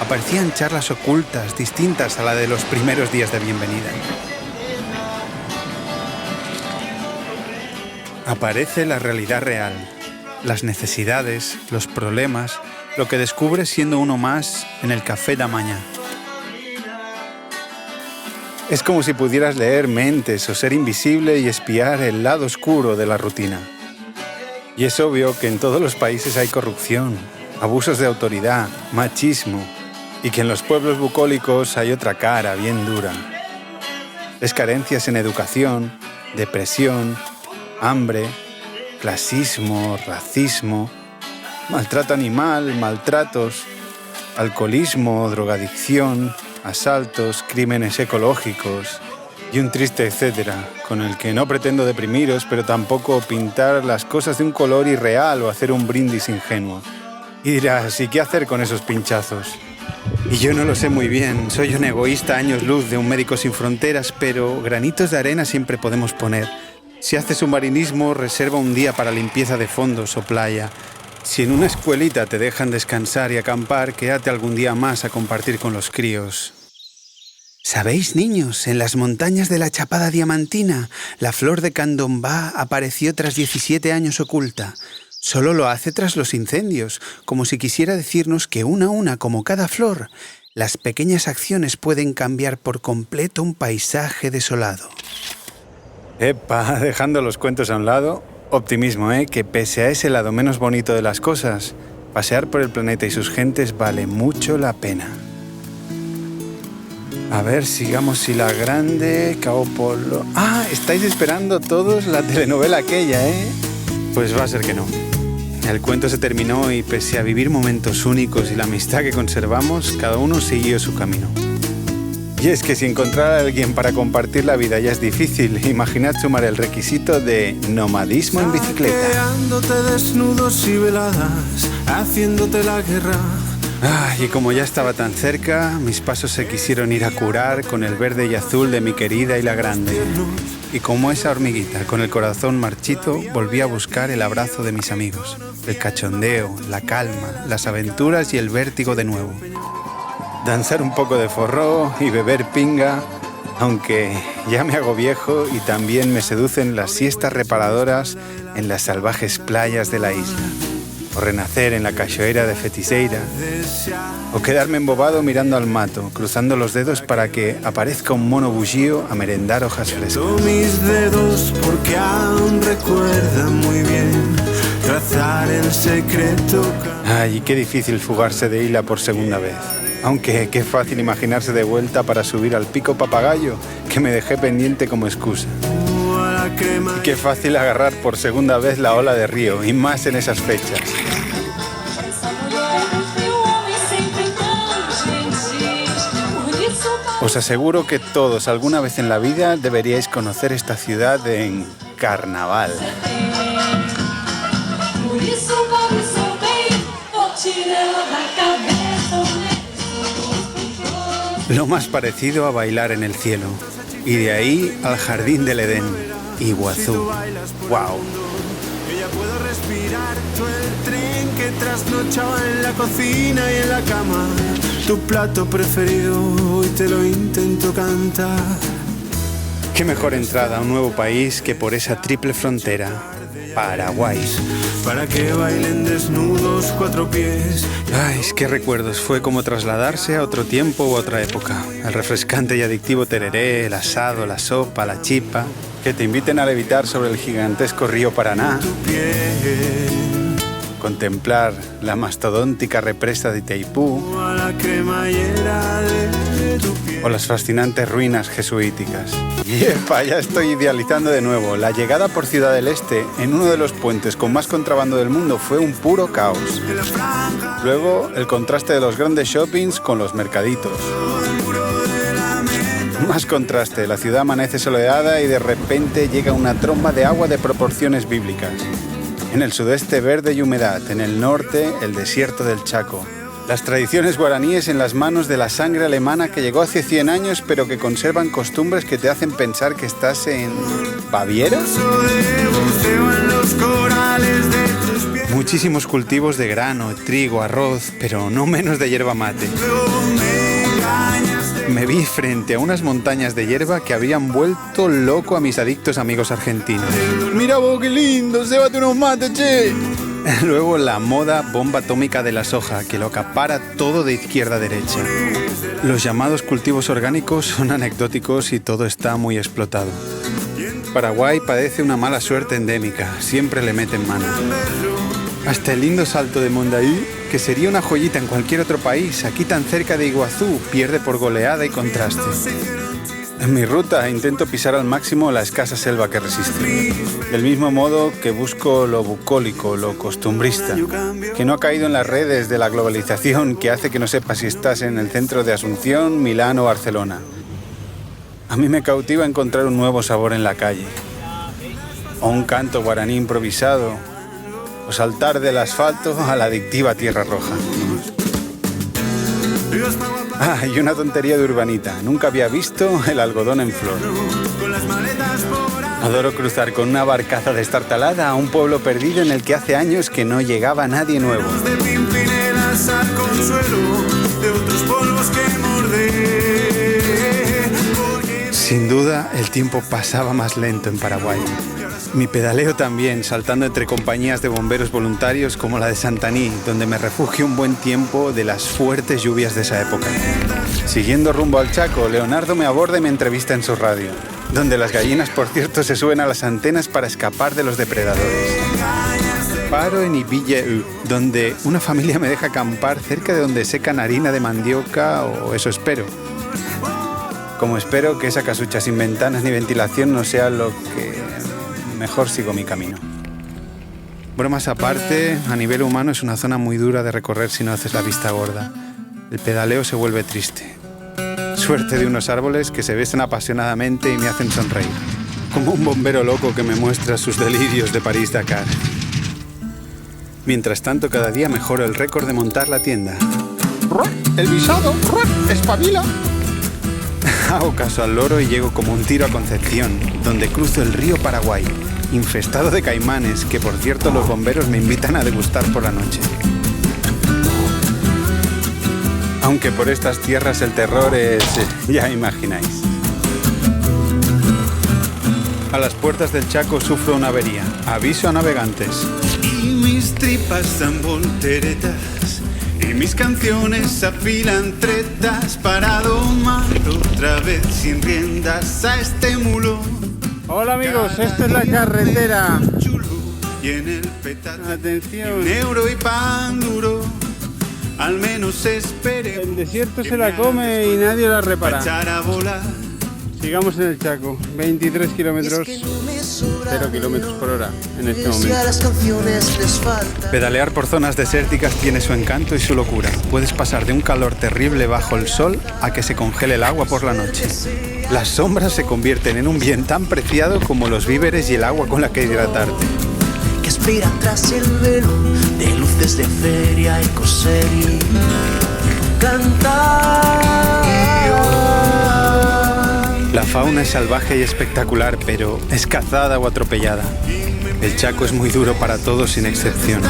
Speaker 2: aparecían charlas ocultas distintas a la de los primeros días de bienvenida. Aparece la realidad real, las necesidades, los problemas, lo que descubres siendo uno más en el café da mañá. Es como si pudieras leer mentes o ser invisible y espiar el lado oscuro de la rutina. Y es obvio que en todos los países hay corrupción, abusos de autoridad, machismo, y que en los pueblos bucólicos hay otra cara bien dura. Es carencias en educación, depresión, hambre, clasismo, racismo, maltrato animal, maltratos, alcoholismo, drogadicción, asaltos, crímenes ecológicos y un triste etcétera, con el que no pretendo deprimiros, pero tampoco pintar las cosas de un color irreal o hacer un brindis ingenuo. Y dirás, ¿y qué hacer con esos pinchazos? Y yo no lo sé muy bien, soy un egoísta años luz de un médico sin fronteras, pero granitos de arena siempre podemos poner. Si haces submarinismo, reserva un día para limpieza de fondos o playa. Si en una escuelita te dejan descansar y acampar, quédate algún día más a compartir con los críos. ¿Sabéis, niños? En las montañas de la Chapada Diamantina, la flor de candombá apareció tras 17 años oculta. Solo lo hace tras los incendios, como si quisiera decirnos que una a una, como cada flor, las pequeñas acciones pueden cambiar por completo un paisaje desolado. Epa, dejando los cuentos a un lado, optimismo, que pese a ese lado menos bonito de las cosas, pasear por el planeta y sus gentes vale mucho la pena. A ver, sigamos si la grande, Cao Polo... Ah, estáis esperando todos la telenovela aquella, Pues va a ser que no. El cuento se terminó y pese a vivir momentos únicos y la amistad que conservamos, cada uno siguió su camino. Y es que si encontrar a alguien para compartir la vida ya es difícil, imaginad sumar el requisito de nomadismo en bicicleta.
Speaker 1: Saqueándote desnudos y veladas, haciéndote la guerra.
Speaker 2: Y como ya estaba tan cerca, mis pasos se quisieron ir a curar con el verde y azul de mi querida y la grande. Y como esa hormiguita con el corazón marchito, volví a buscar el abrazo de mis amigos, el cachondeo, la calma, las aventuras y el vértigo de nuevo. danzar un poco de forró y beber pinga, aunque ya me hago viejo y también me seducen las siestas reparadoras en las salvajes playas de la isla, o renacer en la cachoeira de Fetiseira, o quedarme embobado mirando al mato, cruzando los dedos para que aparezca un mono bullío a merendar hojas frescas.
Speaker 1: Mis dedos porque aún recuerdan muy bien trazar el secreto.
Speaker 2: Ay, qué difícil fugarse de Ila por segunda vez. Aunque qué fácil imaginarse de vuelta para subir al pico papagayo que me dejé pendiente como excusa. Y qué fácil agarrar por segunda vez la ola de río, y más en esas fechas. Os aseguro que todos alguna vez en la vida deberíais conocer esta ciudad en carnaval. Lo más parecido a bailar en el cielo. Y de ahí al jardín del Edén, Iguazú. ¡Wow!
Speaker 1: Ya puedo respirar todo el tren que trasnochaba en la cocina y en la cama. Tu plato preferido, hoy te lo intento cantar.
Speaker 2: Qué mejor entrada a un nuevo país que por esa triple frontera, Paraguay.
Speaker 1: Para que bailen desnudos 4 pies.
Speaker 2: Ay, qué recuerdos. Fue como trasladarse a otro tiempo u otra época. El refrescante y adictivo tereré, el asado, la sopa, la chipa. Que te inviten a levitar sobre el gigantesco río Paraná. Contemplar la mastodóntica represa de Itaipú. O las fascinantes ruinas jesuíticas. ¡Yepa! Ya estoy idealizando de nuevo. La llegada por Ciudad del Este en uno de los puentes con más contrabando del mundo fue un puro caos. Luego, el contraste de los grandes shoppings con los mercaditos. Más contraste, la ciudad amanece soleada y de repente llega una tromba de agua de proporciones bíblicas. En el sudeste, verde y humedad. En el norte, el desierto del Chaco. Las tradiciones guaraníes en las manos de la sangre alemana que llegó hace 100 años, pero que conservan costumbres que te hacen pensar que estás en ¿Baviera? Muchísimos cultivos de grano, trigo, arroz, pero no menos de yerba mate. Me vi frente a unas montañas de hierba que habían vuelto loco a mis adictos amigos argentinos. ¡Mira vos, qué lindo! ¡Cébate unos mates, che! Luego la moda bomba atómica de la soja, que lo acapara todo de izquierda a derecha. Los llamados cultivos orgánicos son anecdóticos y todo está muy explotado. Paraguay padece una mala suerte endémica, siempre le meten mano. Hasta el lindo salto de Mondaí, que sería una joyita en cualquier otro país, aquí tan cerca de Iguazú, pierde por goleada y contraste. En mi ruta intento pisar al máximo la escasa selva que resiste. Del mismo modo que busco lo bucólico, lo costumbrista, que no ha caído en las redes de la globalización que hace que no sepas si estás en el centro de Asunción, Milán o Barcelona. A mí me cautiva encontrar un nuevo sabor en la calle. O un canto guaraní improvisado, o saltar del asfalto a la adictiva Tierra Roja. Ah, y una tontería de urbanita. Nunca había visto el algodón en flor. Adoro cruzar con una barcaza destartalada a un pueblo perdido en el que hace años que no llegaba nadie nuevo. Sin duda, el tiempo pasaba más lento en Paraguay. Mi pedaleo también, saltando entre compañías de bomberos voluntarios como la de Santaní, donde me refugio un buen tiempo de las fuertes lluvias de esa época. Siguiendo rumbo al Chaco, Leonardo me aborda y me entrevista en su radio, donde las gallinas, por cierto, se suben a las antenas para escapar de los depredadores. Paro en Ibillau, donde una familia me deja acampar cerca de donde secan harina de mandioca, o eso espero. Como espero que esa casucha sin ventanas ni ventilación no sea lo que... Mejor sigo mi camino. Bromas aparte, a nivel humano es una zona muy dura de recorrer si no haces la vista gorda. El pedaleo se vuelve triste. Suerte de unos árboles que se besan apasionadamente y me hacen sonreír. Como un bombero loco que me muestra sus delirios de París-Dakar. Mientras tanto, cada día mejoro el récord de montar la tienda.
Speaker 6: ¡El visado! ¡Espabila!
Speaker 2: Hago caso al loro y llego como un tiro a Concepción, donde cruzo el río Paraguay, infestado de caimanes, que por cierto los bomberos me invitan a degustar por la noche. Aunque por estas tierras el terror es... ya imagináis. A las puertas del Chaco sufro una avería. Aviso a navegantes.
Speaker 1: Y mis tripas dan volteretas y mis canciones se afilan tretas para domar otra vez sin riendas a este mulo.
Speaker 3: Hola amigos, esta es la carretera.
Speaker 1: Chulo, y en el petate
Speaker 3: Atención.
Speaker 1: un euro y pan duro. Al menos espere.
Speaker 3: El desierto se la come y nadie la
Speaker 1: Para
Speaker 3: repara.
Speaker 1: echar a volar.
Speaker 3: Sigamos en el Chaco, 23 kilómetros, 0 kilómetros por hora en este momento.
Speaker 2: Pedalear por zonas desérticas tiene su encanto y su locura. Puedes pasar de un calor terrible bajo el sol a que se congele el agua por la noche. Las sombras se convierten en un bien tan preciado como los víveres y el agua con la que hidratarte.
Speaker 7: Que espera tras el velo de luces de feria y coser y cantar.
Speaker 2: La fauna es salvaje y espectacular, pero es cazada o atropellada. El Chaco es muy duro para todos sin excepción.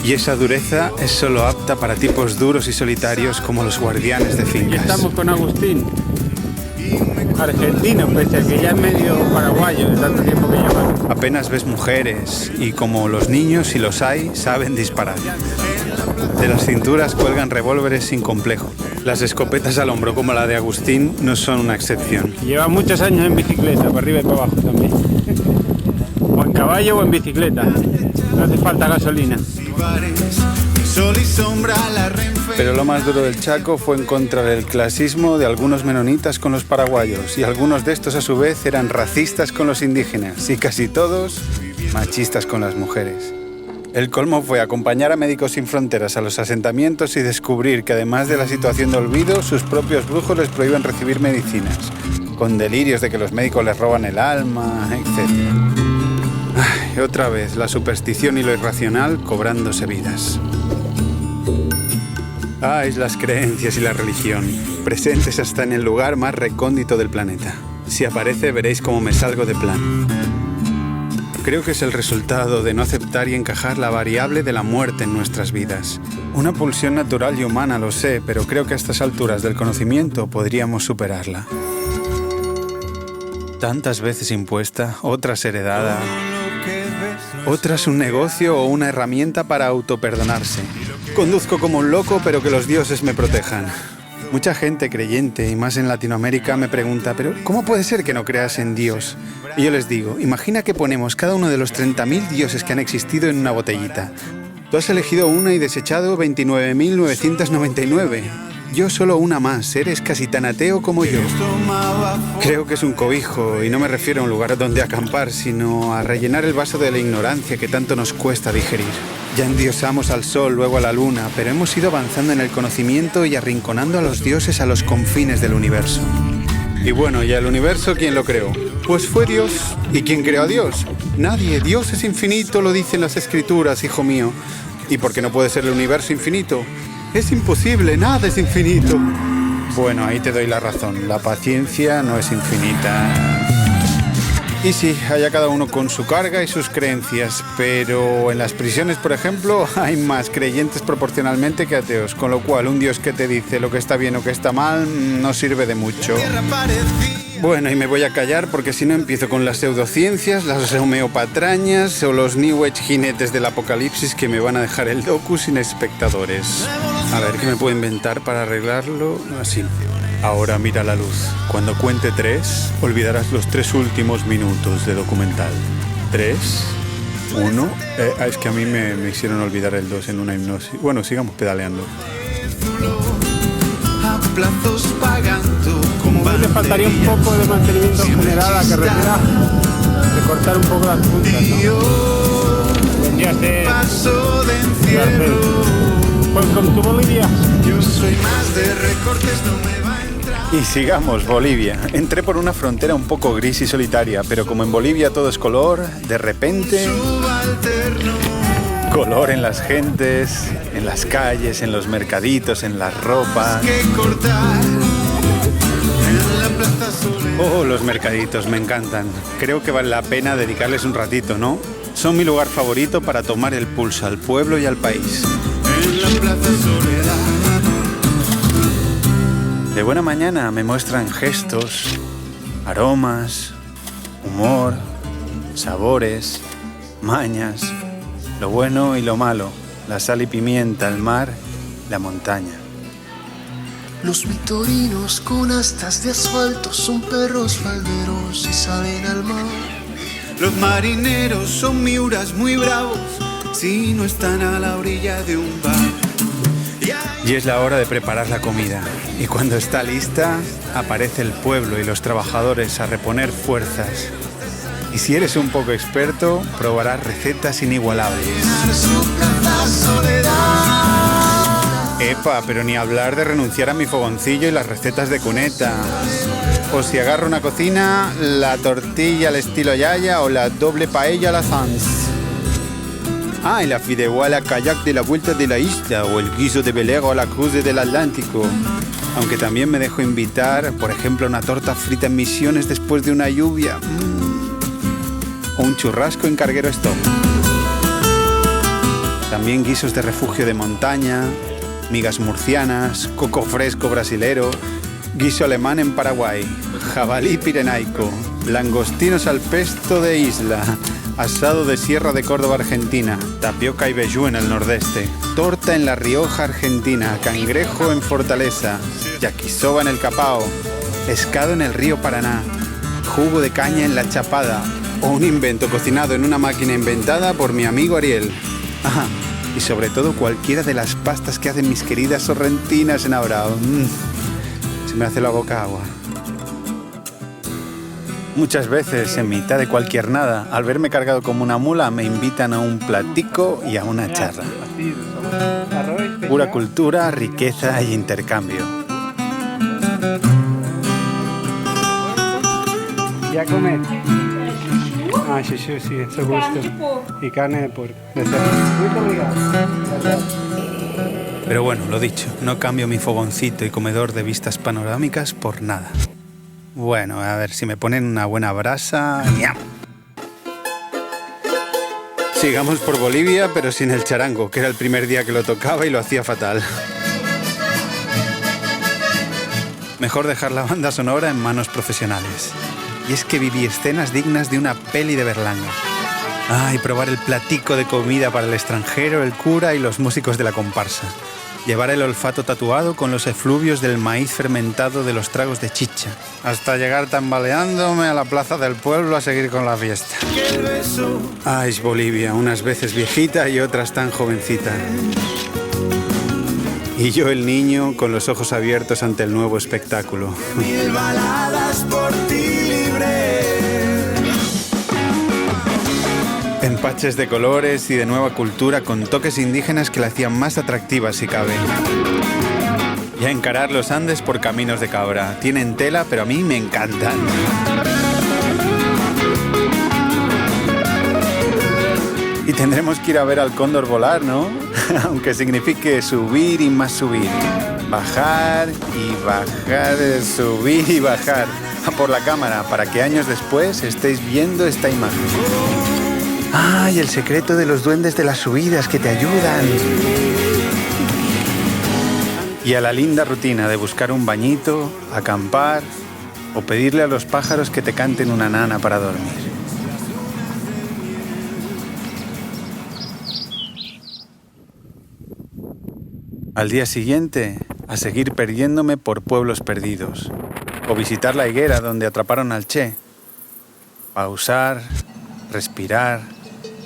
Speaker 2: Y esa dureza es solo apta para tipos duros y solitarios como los guardianes de
Speaker 3: Y
Speaker 2: fincas.
Speaker 3: estamos con Agustín, argentino, pese a que ya es medio paraguayo de tanto tiempo que lleva.
Speaker 2: Apenas ves mujeres y como los niños, si los hay, saben disparar. De las cinturas cuelgan revólveres sin complejo. Las escopetas al hombro como la de Agustín no son una excepción.
Speaker 3: Lleva muchos años en bicicleta, para arriba y para abajo también. O en caballo o en bicicleta. No hace falta gasolina.
Speaker 1: Sol y sombra, la Renfe.
Speaker 2: Pero lo más duro del Chaco fue encontrar el clasismo de algunos menonitas con los paraguayos, y algunos de estos a su vez eran racistas con los indígenas y casi todos machistas con las mujeres. El colmo fue acompañar a Médicos Sin Fronteras a los asentamientos y descubrir que además de la situación de olvido, sus propios brujos les prohíben recibir medicinas, con delirios de que los médicos les roban el alma, etc. Ay, otra vez la superstición y lo irracional cobrándose vidas. Ay, las creencias y la religión, presentes hasta en el lugar más recóndito del planeta. Si aparece veréis cómo me salgo de plan. Creo que es el resultado de no aceptar y encajar la variable de la muerte en nuestras vidas. Una pulsión natural y humana, lo sé, pero creo que a estas alturas del conocimiento podríamos superarla. Tantas veces impuesta, otras heredada, otras un negocio o una herramienta para autoperdonarse. Conduzco como un loco, pero que los dioses me protejan. Mucha gente creyente, y más en Latinoamérica, me pregunta, ¿pero cómo puede ser que no creas en Dios? Y yo les digo, imagina que ponemos cada uno de los 30.000 dioses que han existido en una botellita. Tú has elegido una y desechado 29.999. Yo solo una más, eres casi tan ateo como yo. Creo que es un cobijo, y no me refiero a un lugar donde acampar, sino a rellenar el vaso de la ignorancia que tanto nos cuesta digerir. Ya endiosamos al sol, luego a la luna, pero hemos ido avanzando en el conocimiento y arrinconando a los dioses a los confines del universo. Y bueno, ¿y el universo quién lo creó? Pues fue Dios. ¿Y quién creó a Dios? Nadie. Dios es infinito, lo dicen las escrituras, hijo mío. ¿Y por qué no puede ser el universo infinito? Es imposible, nada es infinito. Bueno, ahí te doy la razón. La paciencia no es infinita. Y sí, allá cada uno con su carga y sus creencias, pero en las prisiones, por ejemplo, hay más creyentes proporcionalmente que ateos, con lo cual un Dios que te dice lo que está bien o que está mal no sirve de mucho. Bueno, y me voy a callar porque si no empiezo con las pseudociencias, las homeopatrañas o los New Age jinetes del apocalipsis que me van a dejar el docu sin espectadores. A ver, ¿qué me puedo inventar para arreglarlo? Así. Ahora mira la luz. Cuando cuente 3, olvidarás los 3 últimos minutos de documental. 3, 1... es que a mí me hicieron olvidar el 2 en una hipnosis. Bueno, sigamos pedaleando.
Speaker 1: A plazos pagando con
Speaker 3: Le faltaría un poco de mantenimiento general a la carretera, de cortar un poco las puntas, ¿no? Vendría a ser
Speaker 1: paso de encierro.
Speaker 3: Welcome to Bolivia.
Speaker 1: Yo soy más de recortes, no me va a entrar.
Speaker 2: Y sigamos, Bolivia. Entré por una frontera un poco gris y solitaria, pero como en Bolivia todo es color, de repente...
Speaker 1: Subalterno.
Speaker 2: Color en las gentes, en las calles, en los mercaditos, en las ropas.
Speaker 1: Que cortar en la plaza Soledad.
Speaker 2: Oh, los mercaditos, me encantan. Creo que vale la pena dedicarles un ratito, ¿no? Son mi lugar favorito para tomar el pulso al pueblo y al país.
Speaker 1: En la Plaza Soledad.
Speaker 2: De buena mañana me muestran gestos, aromas, humor, sabores, mañas, lo bueno y lo malo, la sal y pimienta, el mar, la montaña.
Speaker 7: Los vitorinos con astas de asfalto son perros falderos y salen al mar.
Speaker 1: Los marineros son miuras muy bravos si no están a la orilla de un bar.
Speaker 2: Y es la hora de preparar la comida. Y cuando está lista, aparece el pueblo y los trabajadores a reponer fuerzas. Y si eres un poco experto, probarás recetas inigualables. Epa, pero ni hablar de renunciar a mi fogoncillo y las recetas de cuneta. O si agarro una cocina, la tortilla al estilo Yaya o la doble paella a la Sans. Ah, y la fideuá a la kayak de la vuelta de la isla o el guiso de velero a la cruce del Atlántico. Aunque también me dejo invitar, por ejemplo, una torta frita en Misiones después de una lluvia. O un churrasco en Carguero Stop. También guisos de refugio de montaña, migas murcianas, coco fresco brasilero, guiso alemán en Paraguay, jabalí pirenaico, langostinos al pesto de isla, asado de Sierra de Córdoba, Argentina, tapioca y vellú en el nordeste, torta en La Rioja, Argentina, cangrejo en Fortaleza, yakisoba en el Capao, pescado en el río Paraná, jugo de caña en La Chapada o un invento cocinado en una máquina inventada por mi amigo Ariel. Ajá. Y sobre todo cualquiera de las pastas que hacen mis queridas sorrentinas en Abrao. Se me hace la boca agua. Muchas veces, en mitad de cualquier nada, al verme cargado como una mula, me invitan a un platico y a una charla. Pura cultura, riqueza y intercambio.
Speaker 3: ¿Ya comer? Ah, sí, eso gusto. Y carne de porco.
Speaker 2: Pero bueno, lo dicho, no cambio mi fogoncito y comedor de vistas panorámicas por nada. Bueno, a ver, si me ponen una buena brasa... ¡Yam! Sigamos por Bolivia, pero sin el charango, que era el primer día que lo tocaba y lo hacía fatal. Mejor dejar la banda sonora en manos profesionales. Y es que viví escenas dignas de una peli de Berlanga. Y probar el platico de comida para el extranjero, el cura y los músicos de la comparsa. Llevar el olfato tatuado con los efluvios del maíz fermentado de los tragos de chicha. Hasta llegar tambaleándome a la plaza del pueblo a seguir con la fiesta. Es Bolivia, unas veces viejita y otras tan jovencita. Y yo el niño con los ojos abiertos ante el nuevo espectáculo.
Speaker 1: 1000 baladas por ti libre.
Speaker 2: Empaches de colores y de nueva cultura con toques indígenas que la hacían más atractiva si cabe. Y a encarar los Andes por caminos de cabra. Tienen tela, pero a mí me encantan. Y tendremos que ir a ver al cóndor volar, ¿no? Aunque signifique subir y más subir. Bajar y bajar, subir y bajar. A por la cámara, para que años después estéis viendo esta imagen. Y el secreto de los duendes de las subidas que te ayudan. Y a la linda rutina de buscar un bañito, acampar o pedirle a los pájaros que te canten una nana para dormir. Al día siguiente, a seguir perdiéndome por pueblos perdidos. O visitar la higuera donde atraparon al Che. Pausar, respirar,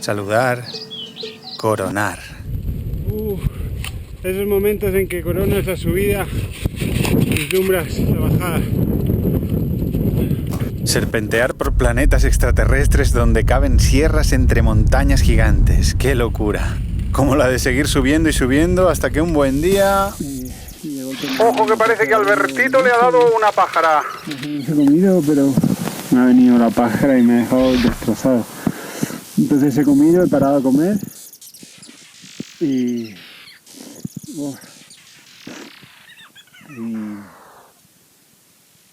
Speaker 2: saludar, coronar.
Speaker 3: Esos momentos en que coronas la subida, vislumbras la bajada.
Speaker 2: Serpentear por planetas extraterrestres donde caben sierras entre montañas gigantes. ¡Qué locura! Como la de seguir subiendo y subiendo hasta que un buen día... ¡Ojo, que parece que Albertito le ha dado una pájara!
Speaker 3: He comido, pero me ha venido la pájara y me ha dejado destrozado. Entonces he comido, he parado a comer y...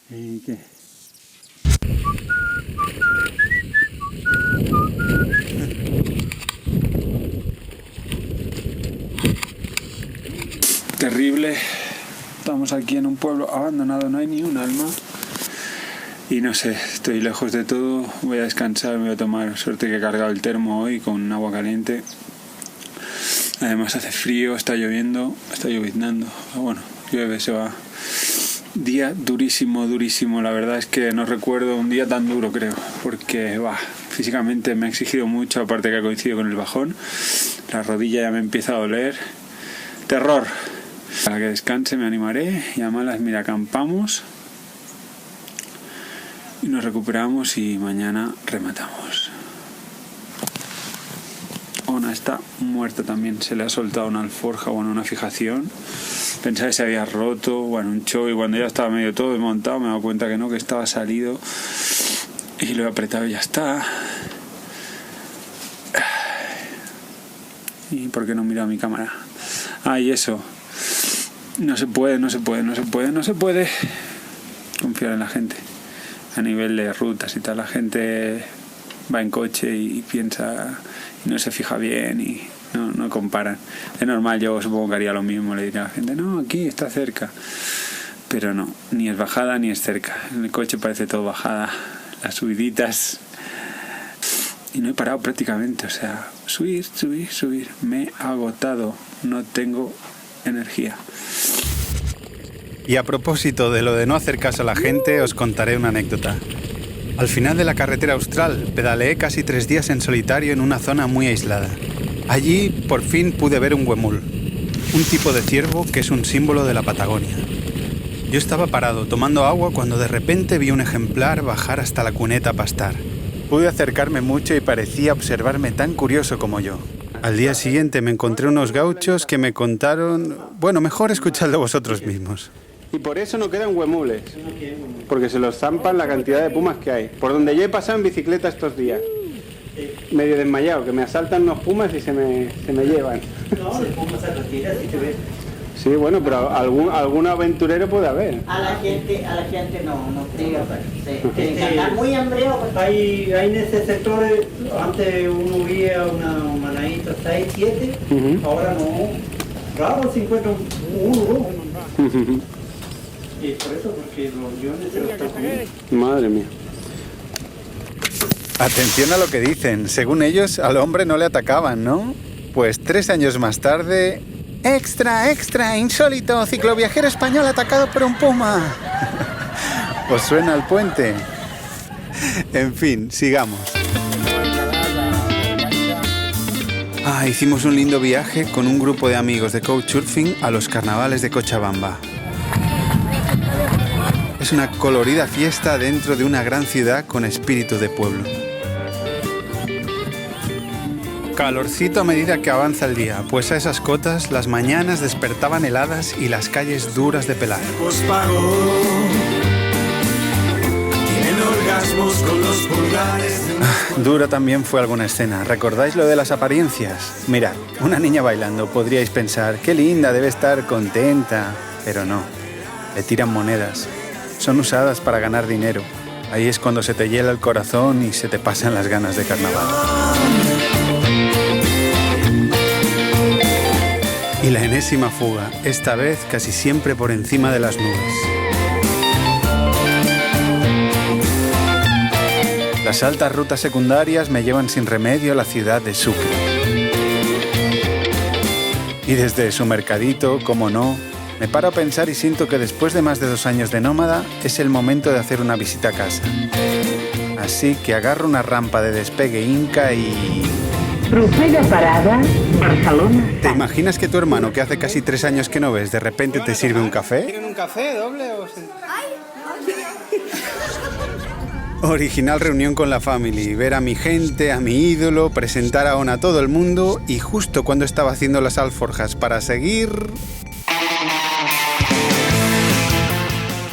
Speaker 3: ¿Y qué?
Speaker 8: terrible. Estamos aquí en un pueblo abandonado, no hay ni un alma. Y no sé, estoy lejos de todo. Voy a descansar, me voy a tomar. Suerte que he cargado el termo hoy con agua caliente. Además hace frío, está lloviendo, está lloviznando. Bueno, llueve, se va. Día durísimo, durísimo. La verdad es que no recuerdo un día tan duro, creo. Porque, físicamente me ha exigido mucho, aparte que ha coincidido con el bajón. La rodilla ya me empieza a doler. Terror. Para que descanse me animaré y a malas, mira, acampamos y nos recuperamos y mañana rematamos. Ona está muerta también, se le ha soltado una alforja, una fijación. Pensaba que se había roto, un show, y cuando ya estaba medio todo desmontado me he dado cuenta que no, que estaba salido y lo he apretado y ya está. ¿Y por qué no miro a mi cámara? Y eso. No se puede confiar en la gente. A nivel de rutas y tal, la gente va en coche y piensa y no se fija bien y no comparan. Es normal, yo supongo que haría lo mismo, le diría a la gente, no, aquí está cerca. Pero no, ni es bajada ni es cerca. En el coche parece todo bajada, las subiditas. Y no he parado prácticamente, subir. Me he agotado, no tengo energía.
Speaker 2: Y a propósito de lo de no hacer caso a la gente, os contaré una anécdota. Al final de la carretera austral, pedaleé casi 3 días en solitario en una zona muy aislada. Allí, por fin, pude ver un huemul, un tipo de ciervo que es un símbolo de la Patagonia. Yo estaba parado tomando agua cuando de repente vi un ejemplar bajar hasta la cuneta a pastar. Pude acercarme mucho y parecía observarme tan curioso como yo. Al día siguiente me encontré unos gauchos que me contaron... mejor escuchadlo vosotros mismos.
Speaker 3: Y por eso no quedan huemules, porque se los zampan la cantidad de pumas que hay. Por donde yo he pasado en bicicleta estos días, medio desmayado, que me asaltan unos pumas y se me llevan.
Speaker 9: No, el puma se retira si te ves.
Speaker 3: Sí, pero algún aventurero puede haber.
Speaker 9: A la gente no diga, pero está muy hambriado. Hay en ese sector, antes uno veía una manadita 6, 7, ahora no. Raro se encuentra uno. Y por eso, porque los leones se los están comiendo.
Speaker 3: Madre mía.
Speaker 2: Atención a lo que dicen. Según ellos, al hombre no le atacaban, ¿no? Pues 3 años más tarde... ¡Extra, extra! ¡Insólito! Cicloviajero español atacado por un puma. ¿Os suena el puente? En fin, sigamos. Hicimos un lindo viaje con un grupo de amigos de Couchsurfing a los carnavales de Cochabamba. Es una colorida fiesta dentro de una gran ciudad con espíritu de pueblo. Calorcito a medida que avanza el día, pues a esas cotas las mañanas despertaban heladas y las calles duras de pelar. Dura también fue alguna escena. ¿Recordáis lo de las apariencias? Mirad, una niña bailando, podríais pensar, qué linda, debe estar contenta. Pero no, le tiran monedas. Son usadas para ganar dinero. Ahí es cuando se te hiela el corazón y se te pasan las ganas de carnaval. Y la enésima fuga, esta vez casi siempre por encima de las nubes. Las altas rutas secundarias me llevan sin remedio a la ciudad de Sucre. Y desde su mercadito, como no, me paro a pensar y siento que después de más de 2 años de nómada es el momento de hacer una visita a casa. Así que agarro una rampa de despegue inca y...
Speaker 10: Primera parada, Barcelona.
Speaker 2: ¿Te imaginas que tu hermano, que hace casi 3 años que no ves, de repente te sirve un café?
Speaker 3: ¿Quieren un café doble o...?
Speaker 2: Original reunión con la family, ver a mi gente, a mi ídolo, presentar a Ona a todo el mundo y justo cuando estaba haciendo las alforjas para seguir...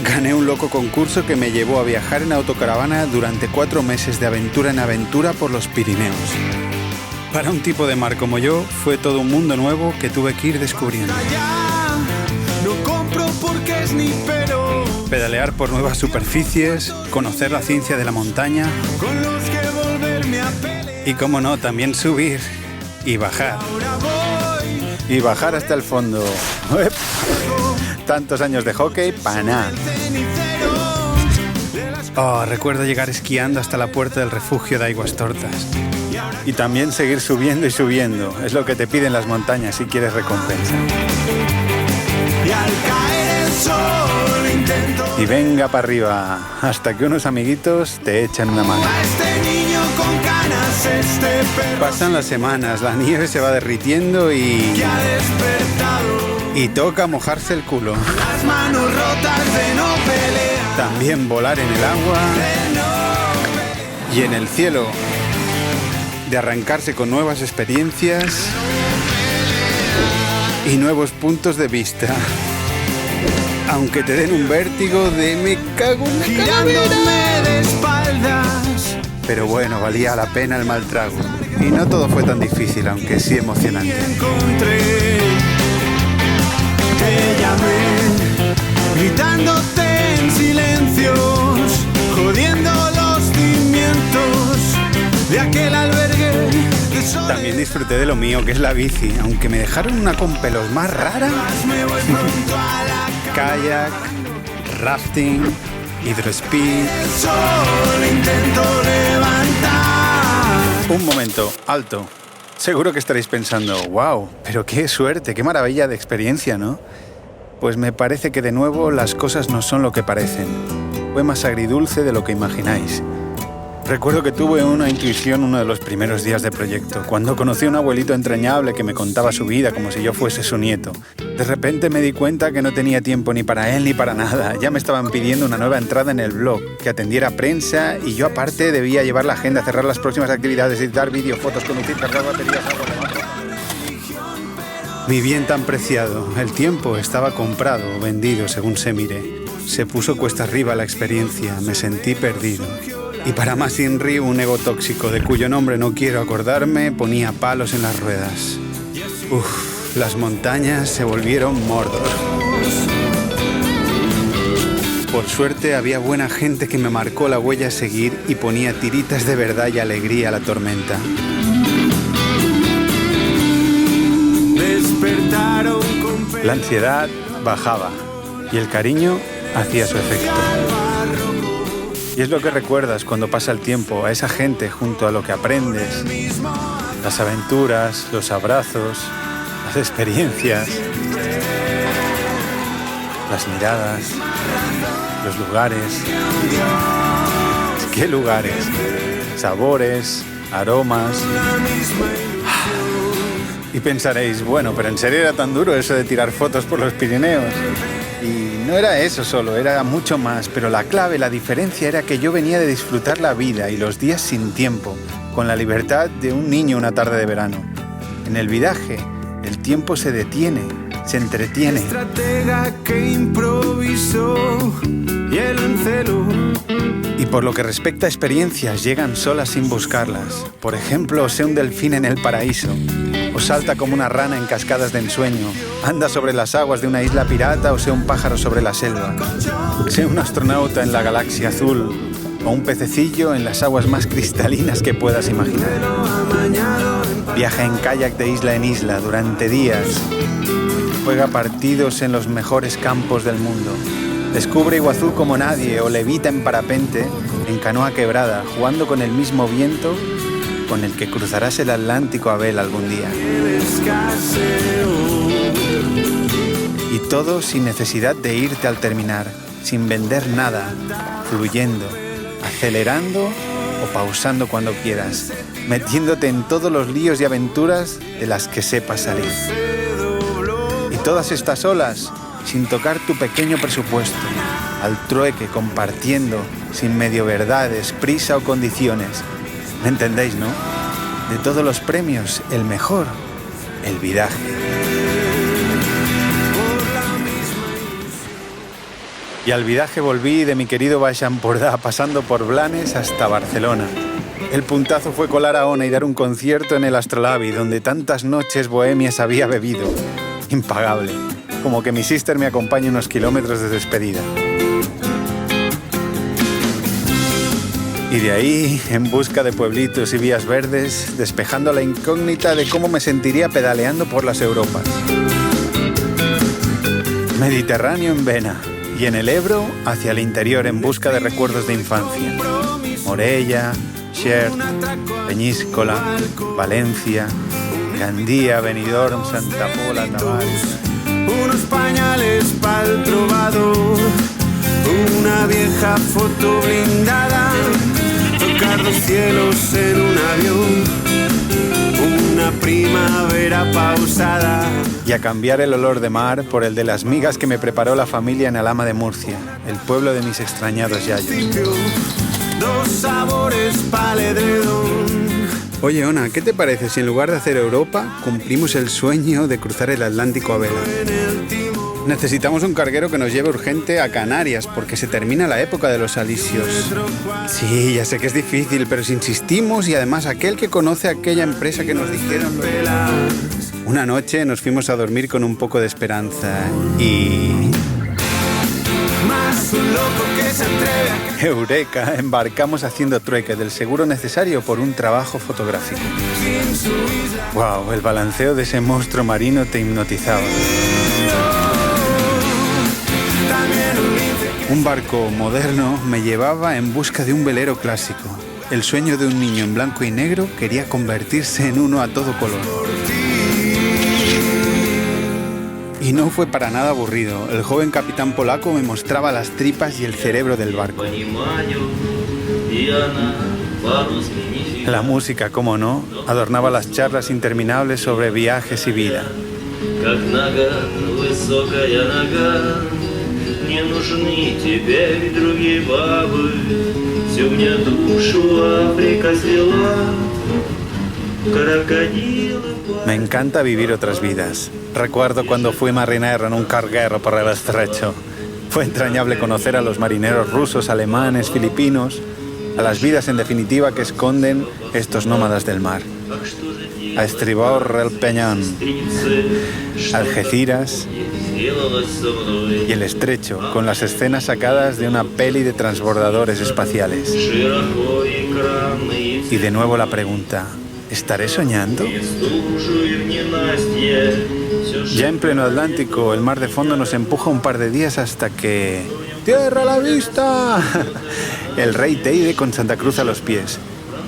Speaker 2: Gané un loco concurso que me llevó a viajar en autocaravana durante 4 meses de aventura en aventura por los Pirineos. Para un tipo de mar como yo, fue todo un mundo nuevo que tuve que ir descubriendo. Pedalear por nuevas superficies, conocer la ciencia de la montaña y, como no, también subir y bajar. y bajar hasta el fondo. ¡Uep! Tantos años de hockey, para nada. Oh, recuerdo llegar esquiando hasta la puerta del refugio de Aigüestortas. Y también seguir subiendo y subiendo. Es lo que te piden las montañas si quieres recompensa. Y venga para arriba, hasta que unos amiguitos te echan una mano. Pasan las semanas, la nieve se va derritiendo y toca mojarse el culo. También volar en el agua y en el cielo, de arrancarse con nuevas experiencias y nuevos puntos de vista. Aunque te den un vértigo de me cago en la calavera. De espaldas. Pero bueno, valía la pena el mal trago. Y no todo fue tan difícil, aunque sí emocionante.
Speaker 1: Te llamé, gritándote en silencios, jodiendo los cimientos de aquel albergue.
Speaker 2: También disfruté de lo mío, que es la bici, aunque me dejaron una con pelos más rara. Kayak, rafting, hidroesquí. Un momento, alto. Seguro que estaréis pensando, wow, pero qué suerte, qué maravilla de experiencia, ¿no? Pues me parece que de nuevo las cosas no son lo que parecen. Fue más agridulce de lo que imagináis. Recuerdo que tuve una intuición uno de los primeros días de proyecto, cuando conocí a un abuelito entrañable que me contaba su vida como si yo fuese su nieto. De repente me di cuenta que no tenía tiempo ni para él ni para nada. Ya me estaban pidiendo una nueva entrada en el blog, que atendiera prensa y yo aparte debía llevar la agenda, cerrar las próximas actividades, editar vídeos, fotos, conducir, cargar baterías, algo de otro. Mi bien tan preciado, el tiempo estaba comprado o vendido según se mire. Se puso cuesta arriba la experiencia, me sentí perdido. Y para más Inri, un ego tóxico de cuyo nombre no quiero acordarme, ponía palos en las ruedas. Uf, las montañas se volvieron Mordor. Por suerte había buena gente que me marcó la huella a seguir y ponía tiritas de verdad y alegría a la tormenta. La ansiedad bajaba y el cariño hacía su efecto. Y es lo que recuerdas cuando pasa el tiempo, a esa gente junto a lo que aprendes, las aventuras, los abrazos, las experiencias, las miradas, los lugares. ¿Qué lugares? Sabores, aromas. Y pensaréis, bueno, pero ¿en serio era tan duro eso de tirar fotos por los Pirineos? Y no era eso solo, era mucho más, pero la clave, la diferencia era que yo venía de disfrutar la vida y los días sin tiempo, con la libertad de un niño una tarde de verano. En el vidaje, el tiempo se detiene, se entretiene.
Speaker 1: Estratega que improvisó y el encelo.
Speaker 2: Y por lo que respecta a experiencias, llegan solas sin buscarlas. Por ejemplo, sé un delfín en el paraíso, o salta como una rana en cascadas de ensueño, anda sobre las aguas de una isla pirata o sea un pájaro sobre la selva. Sé un astronauta en la galaxia azul o un pececillo en las aguas más cristalinas que puedas imaginar. Viaja en kayak de isla en isla durante días. Juega partidos en los mejores campos del mundo. Descubre Iguazú como nadie o levita en parapente, en canoa quebrada, jugando con el mismo viento con el que cruzarás el Atlántico a vela algún día. Y todo sin necesidad de irte al terminar, sin vender nada, fluyendo, acelerando o pausando cuando quieras, metiéndote en todos los líos y aventuras de las que sepas salir. Y todas estas olas sin tocar tu pequeño presupuesto, al trueque, compartiendo, sin medio verdades, prisa o condiciones. ¿Me entendéis, no? De todos los premios, el mejor, el vidaje. Y al vidaje volví de mi querido Baix Empordà, pasando por Blanes hasta Barcelona. El puntazo fue colar a Ona y dar un concierto en el Astrolabi, donde tantas noches bohemias había bebido. Impagable. Como que mi sister me acompañe unos kilómetros de despedida. Y de ahí, en busca de pueblitos y vías verdes, despejando la incógnita de cómo me sentiría pedaleando por las Europas. Mediterráneo en vena, y en el Ebro hacia el interior en busca de recuerdos de infancia. Morella, Xert, Peñíscola, Valencia, Gandía, Benidorm, Santa Pola, Tavares.
Speaker 1: Unos pañales pa'l trovador, una vieja foto blindada, tocar los cielos en un avión, una primavera pausada.
Speaker 2: Y a cambiar el olor de mar por el de las migas que me preparó la familia en Alhama de Murcia, el pueblo de mis extrañados yayos.
Speaker 1: Dos sabores pa'l edredón.
Speaker 2: Oye, Ona, ¿qué te parece si en lugar de hacer Europa, cumplimos el sueño de cruzar el Atlántico a vela? Necesitamos un carguero que nos lleve urgente a Canarias, porque se termina la época de los alisios. Sí, ya sé que es difícil, pero si insistimos, y además aquel que conoce aquella empresa que nos dijeron... Una noche nos fuimos a dormir con un poco de esperanza y...
Speaker 1: Más un loco que se atreve a...
Speaker 2: ¡Eureka! Embarcamos haciendo trueque del seguro necesario por un trabajo fotográfico. ¡Wow! El balanceo de ese monstruo marino te hipnotizaba. Un barco moderno me llevaba en busca de un velero clásico. El sueño de un niño en blanco y negro quería convertirse en uno a todo color. Y no fue para nada aburrido. El joven capitán polaco me mostraba las tripas y el cerebro del barco. La música, cómo no, adornaba las charlas interminables sobre viajes y vida. Me encanta vivir otras vidas. Recuerdo cuando fui marinero en un carguero por el estrecho. Fue entrañable conocer a los marineros rusos, alemanes, filipinos, a las vidas en definitiva que esconden estos nómadas del mar. A estribor el Peñón, Algeciras y el estrecho, con las escenas sacadas de una peli de transbordadores espaciales. Y de nuevo la pregunta, ¿estaré soñando? Ya en pleno Atlántico, el mar de fondo nos empuja un par de días hasta que... ¡Tierra a la vista! El rey Teide con Santa Cruz a los pies.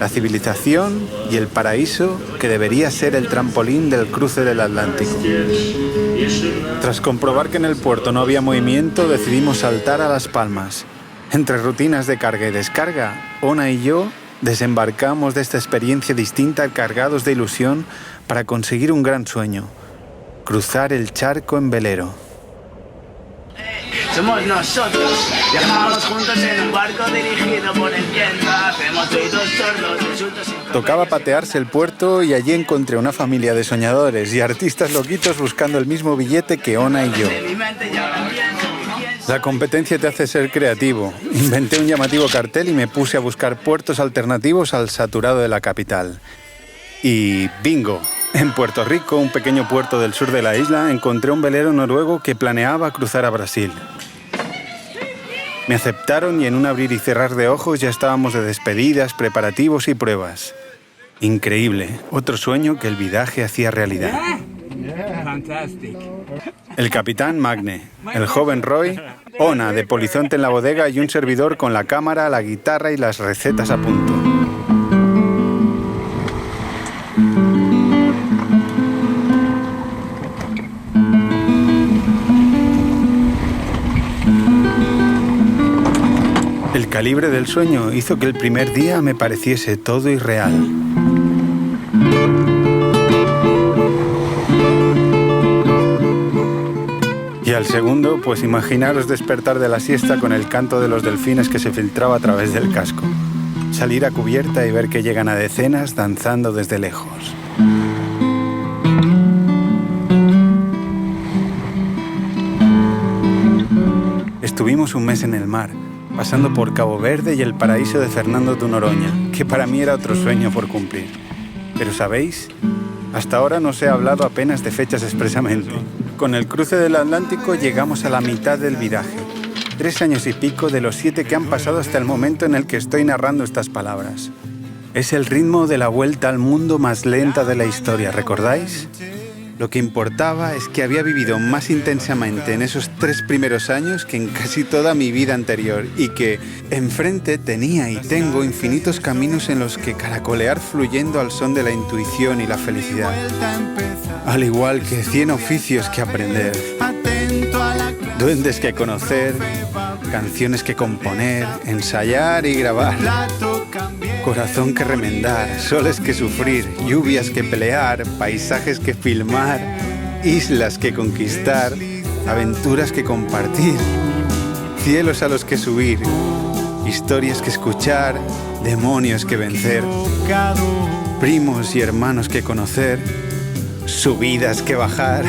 Speaker 2: La civilización y el paraíso que debería ser el trampolín del cruce del Atlántico. Tras comprobar que en el puerto no había movimiento, decidimos saltar a Las Palmas. Entre rutinas de carga y descarga, Ona y yo desembarcamos de esta experiencia distinta cargados de ilusión para conseguir un gran sueño: cruzar el charco en velero.
Speaker 11: Somos nosotros, viajamos juntos en un barco dirigido por el viento, hacemos oídos sordos, insultos sin...
Speaker 2: Tocaba patearse el puerto y allí encontré una familia de soñadores y artistas loquitos buscando el mismo billete que Ona y yo. La competencia te hace ser creativo. Inventé un llamativo cartel y me puse a buscar puertos alternativos al saturado de la capital. Y ¡bingo! En Puerto Rico, un pequeño puerto del sur de la isla, encontré un velero noruego que planeaba cruzar a Brasil. Me aceptaron y en un abrir y cerrar de ojos ya estábamos de despedidas, preparativos y pruebas. Increíble, otro sueño que el vidaje hacía realidad. El capitán Magne, el joven Roy, Ona de polizonte en la bodega y un servidor con la cámara, la guitarra y las recetas a punto. El calibre del sueño hizo que el primer día me pareciese todo irreal. Y al segundo, pues imaginaros despertar de la siesta con el canto de los delfines que se filtraba a través del casco. Salir a cubierta y ver que llegan a decenas danzando desde lejos. Estuvimos un mes en el mar, pasando por Cabo Verde y el paraíso de Fernando de Noroña, que para mí era otro sueño por cumplir. Pero ¿sabéis? Hasta ahora no se ha hablado apenas de fechas expresamente. Con el cruce del Atlántico llegamos a la mitad del viraje. 3 años y pico de los 7 que han pasado hasta el momento en el que estoy narrando estas palabras. Es el ritmo de la vuelta al mundo más lenta de la historia, ¿recordáis? Lo que importaba es que había vivido más intensamente en esos 3 primeros años que en casi toda mi vida anterior y que enfrente tenía y tengo infinitos caminos en los que caracolear fluyendo al son de la intuición y la felicidad. Al igual que 100 oficios que aprender, duendes que conocer, canciones que componer, ensayar y grabar, corazón que remendar, soles que sufrir, lluvias que pelear, paisajes que filmar, islas que conquistar, aventuras que compartir, cielos a los que subir, historias que escuchar, demonios que vencer, primos y hermanos que conocer, subidas que bajar,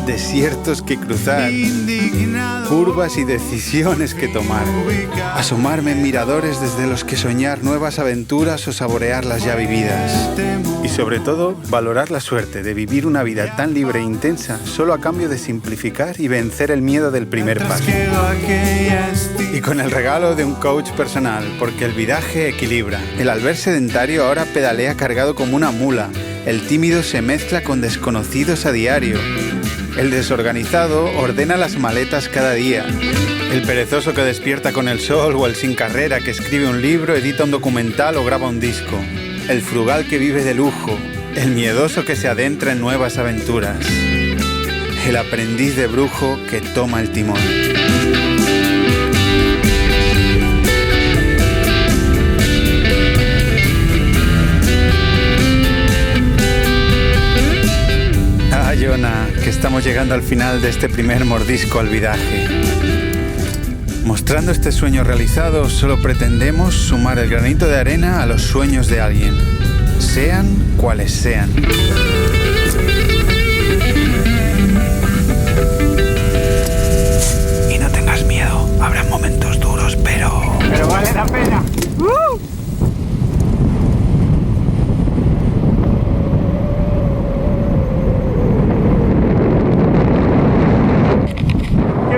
Speaker 2: desiertos que cruzar, curvas y decisiones que tomar, asomarme en miradores desde los que soñar nuevas aventuras o saborear las ya vividas. Y sobre todo, valorar la suerte de vivir una vida tan libre e intensa solo a cambio de simplificar y vencer el miedo del primer paso. Y con el regalo de un coach personal, porque el vidaje equilibra. El Albert sedentario ahora pedalea cargado como una mula. El tímido se mezcla con desconocidos a diario. El desorganizado ordena las maletas cada día. El perezoso que despierta con el sol o el sin carrera que escribe un libro, edita un documental o graba un disco. El frugal que vive de lujo. El miedoso que se adentra en nuevas aventuras. El aprendiz de brujo que toma el timón. Jonah, que estamos llegando al final de este primer mordisco al vidaje. Mostrando este sueño realizado, solo pretendemos sumar el granito de arena a los sueños de alguien, sean cuales sean. Y no tengas miedo, habrá momentos duros, pero vale la pena.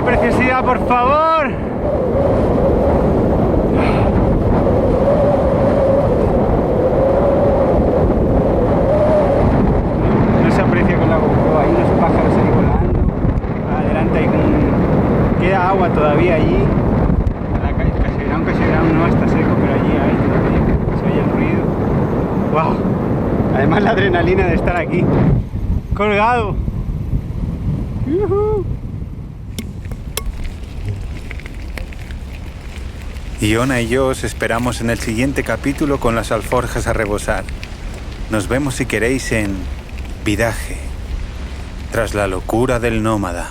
Speaker 3: ¡Preciosidad, por favor! No se aprecia con la GoPro, hay unos pájaros ahí volando. Adelante hay queda agua todavía allí. El caseverán no está seco, pero allí hay todavía. Se oye el ruido. ¡Wow! Además la adrenalina de estar aquí. ¡Colgado! ¡Yuhu!
Speaker 2: Iona y yo os esperamos en el siguiente capítulo con las alforjas a rebosar. Nos vemos si queréis en Vidaje, tras la locura del nómada.